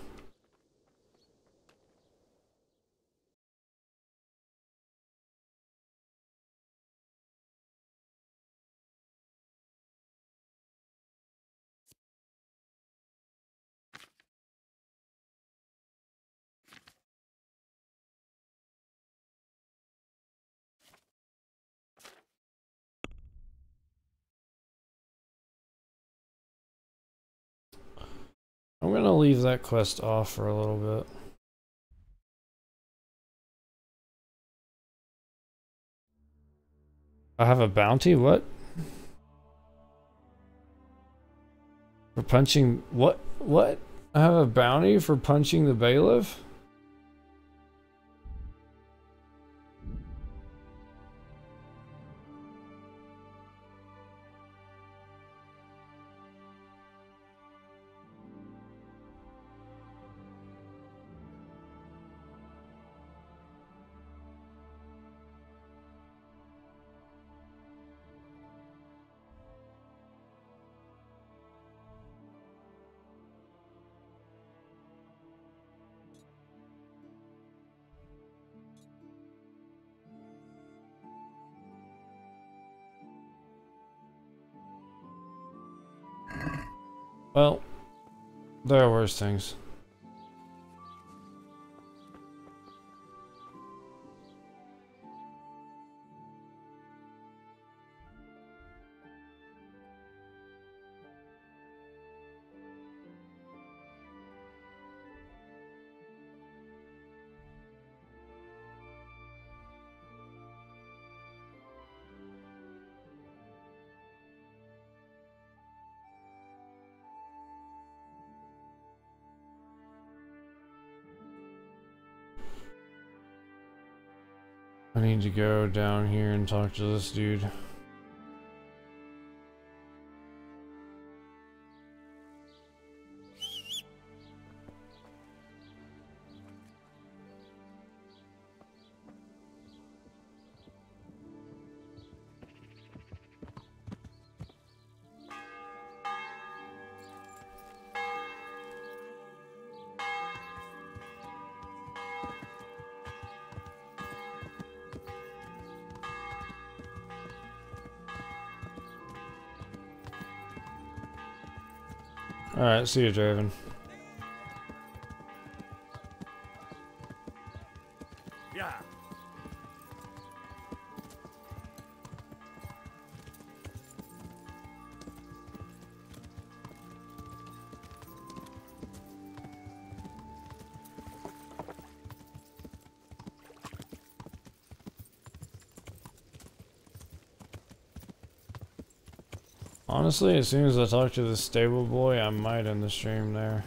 I'm gonna leave that quest off for a little bit. I have a bounty? What? For punching... What? What? I have a bounty for punching the bailiff? Well, there are worse things. I need to go down here and talk to this dude. Alright, see you, Draven. Yeah. Honestly, as soon as I talk to the stable boy, I might end the stream there.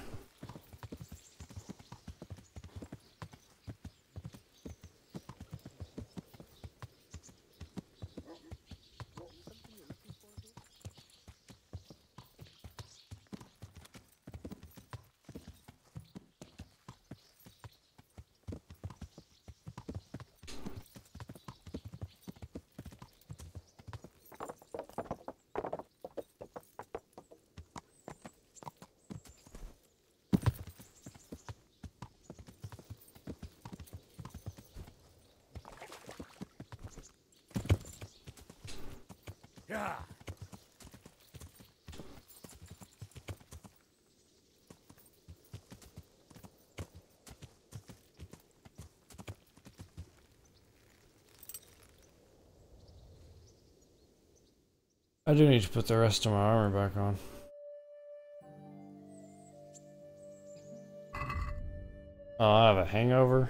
I do need to put the rest of my armor back on. Oh, I have a hangover.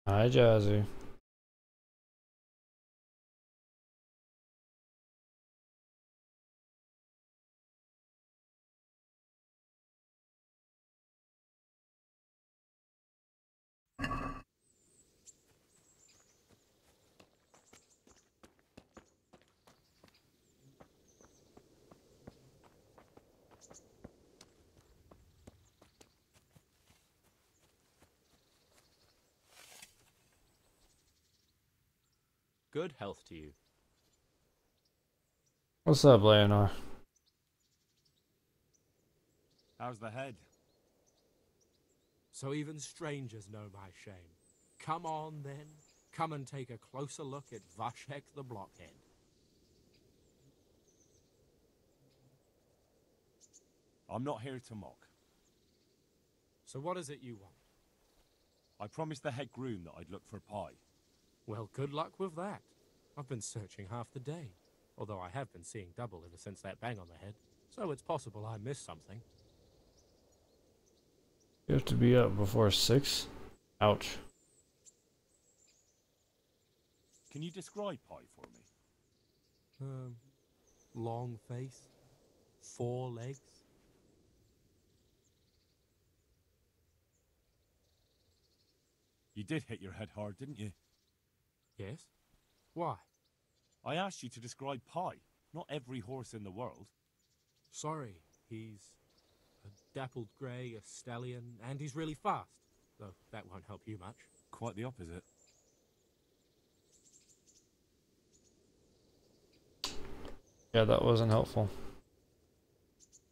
Hi, Jazzy. Good health to you. What's up, Leonor? How's the head? So even strangers know my shame. Come on, then. Come and take a closer look at Vashek the Blockhead. I'm not here to mock. So what is it you want? I promised the head groom that I'd look for pie. Well, good luck with that. I've been searching half the day, although I have been seeing double ever since that bang on the head, so it's possible I missed something. You have to be up before 6? Ouch. Can you describe pie for me? Long face, 4 legs. You did hit your head hard, didn't you? Yes? Why? I asked you to describe pie, not every horse in the world. Sorry, he's a dappled grey, a stallion, and he's really fast. Though that won't help you much. Quite the opposite. Yeah, that wasn't helpful.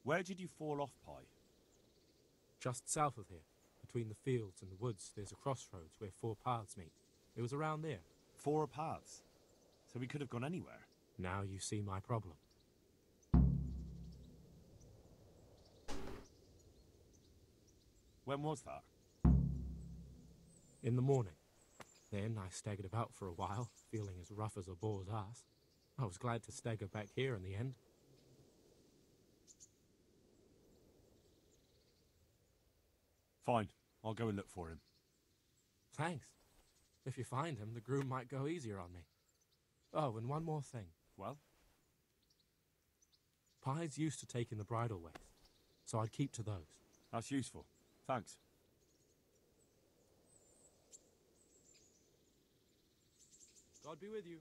Where did you fall off, Pie? Just south of here. Between the fields and the woods, there's a crossroads where 4 paths meet. It was around there. 4 paths? So we could have gone anywhere. Now you see my problem. When was that? In the morning. Then I staggered about for a while, feeling as rough as a boar's ass. I was glad to stagger back here in the end. Fine. I'll go and look for him. Thanks. If you find him, the groom might go easier on me. Oh, and one more thing. Well? Pies used to take in the bridal waist, so I'd keep to those. That's useful. Thanks. God be with you.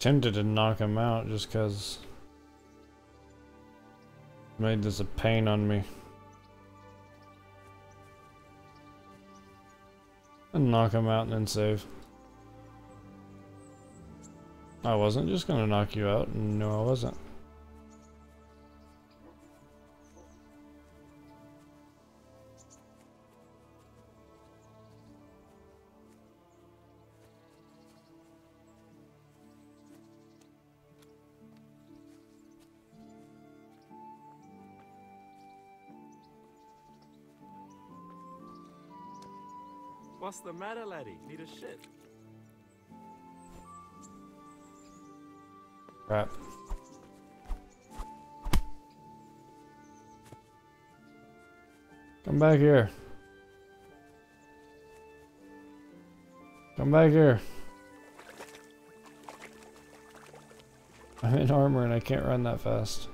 Tempted to knock him out just because made this a pain on me. And knock him out and then save. I wasn't just gonna knock you out, and no I wasn't. What's the matter, laddie? Need a shit? Crap. Come back here. Come back here. I'm in armor and I can't run that fast.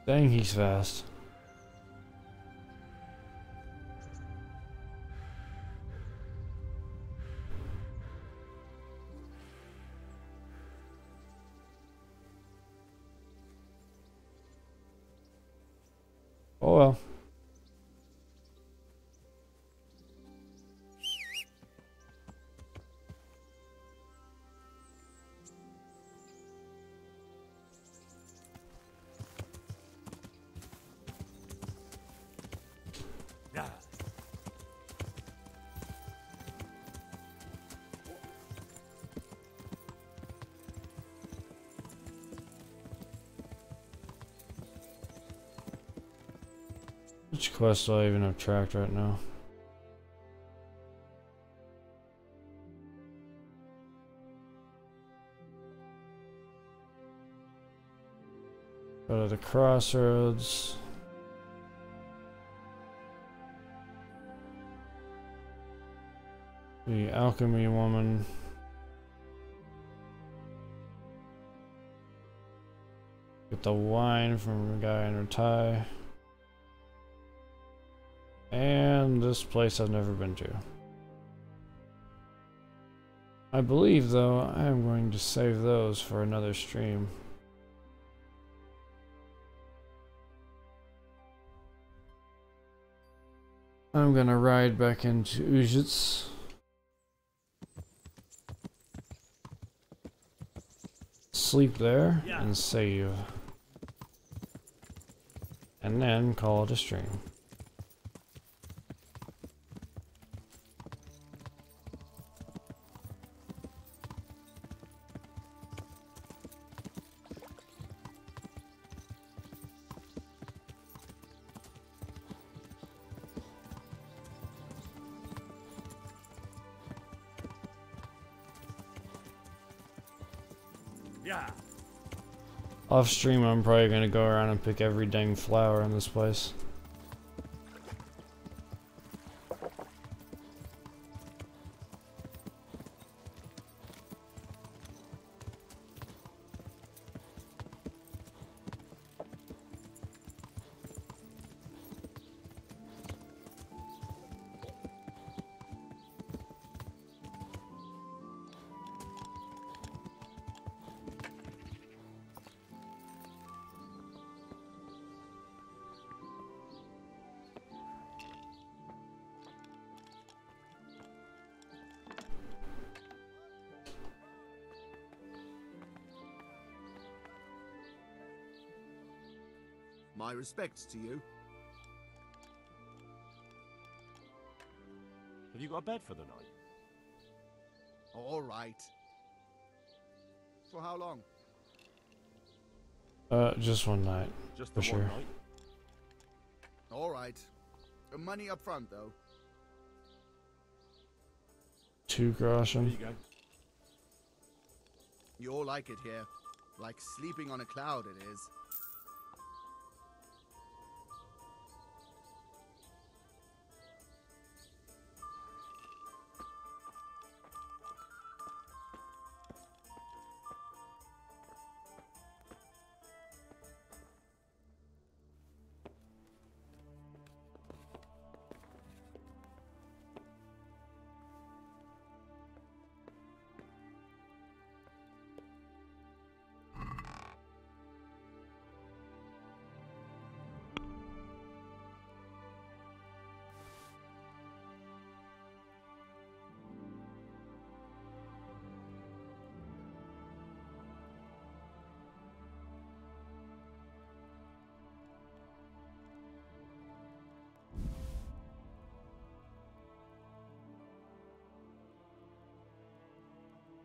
Dang, he's fast. Oh well. Which quest do I even have tracked right now? Go to the crossroads. The alchemy woman. Get the wine from the guy in her tie. And this place I've never been to. I believe, though, I am going to save those for another stream. I'm gonna ride back into Ujits. Sleep there and save. And then call it a stream. Off stream, I'm probably gonna go around and pick every dang flower in this place. My respects to you. Have you got a bed for the night? All right. For how long? Just one night. Just for the sure. one night? All right. Money up front, though. 2 groschen. There you go. You all like it here. Like sleeping on a cloud, it is.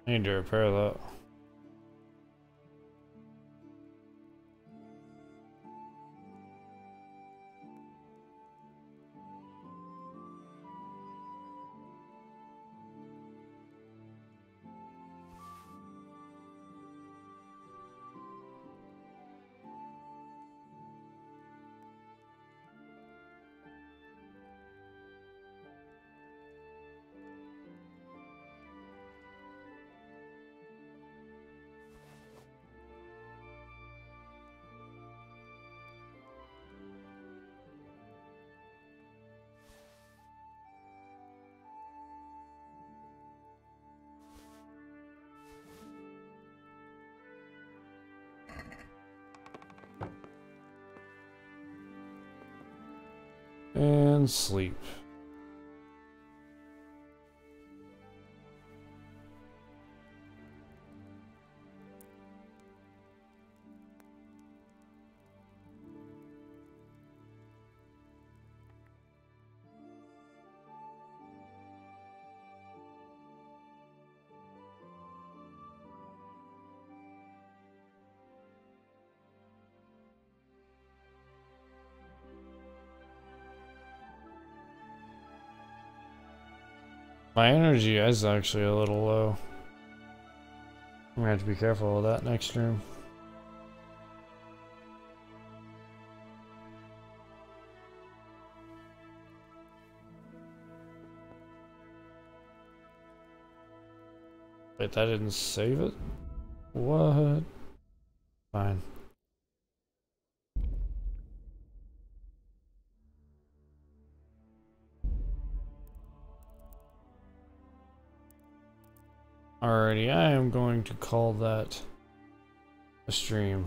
I need to repair that. And sleep. My energy is actually a little low. I'm gonna have to be careful of that next stream. Wait, that didn't save it? What? Fine. Alrighty, I am going to call that a stream.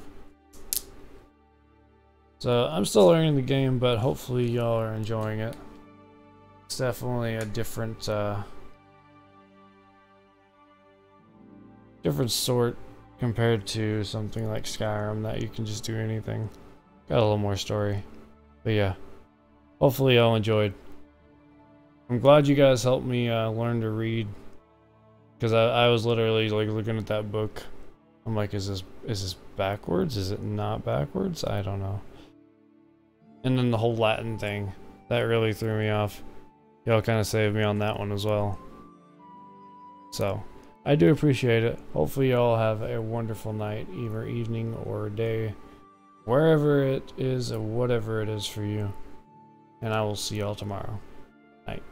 So, I'm still learning the game, but hopefully y'all are enjoying it. It's definitely a different sort compared to something like Skyrim that you can just do anything. Got a little more story. But yeah, hopefully y'all enjoyed. I'm glad you guys helped me learn to read. Because I was literally like looking at that book. I'm like, is this backwards? Is it not backwards? I don't know. And then the whole Latin thing, that really threw me off. Y'all kind of saved me on that one as well. So, I do appreciate it. Hopefully y'all have a wonderful night, either evening or day, wherever it is or whatever it is for you. And I will see y'all tomorrow. Night.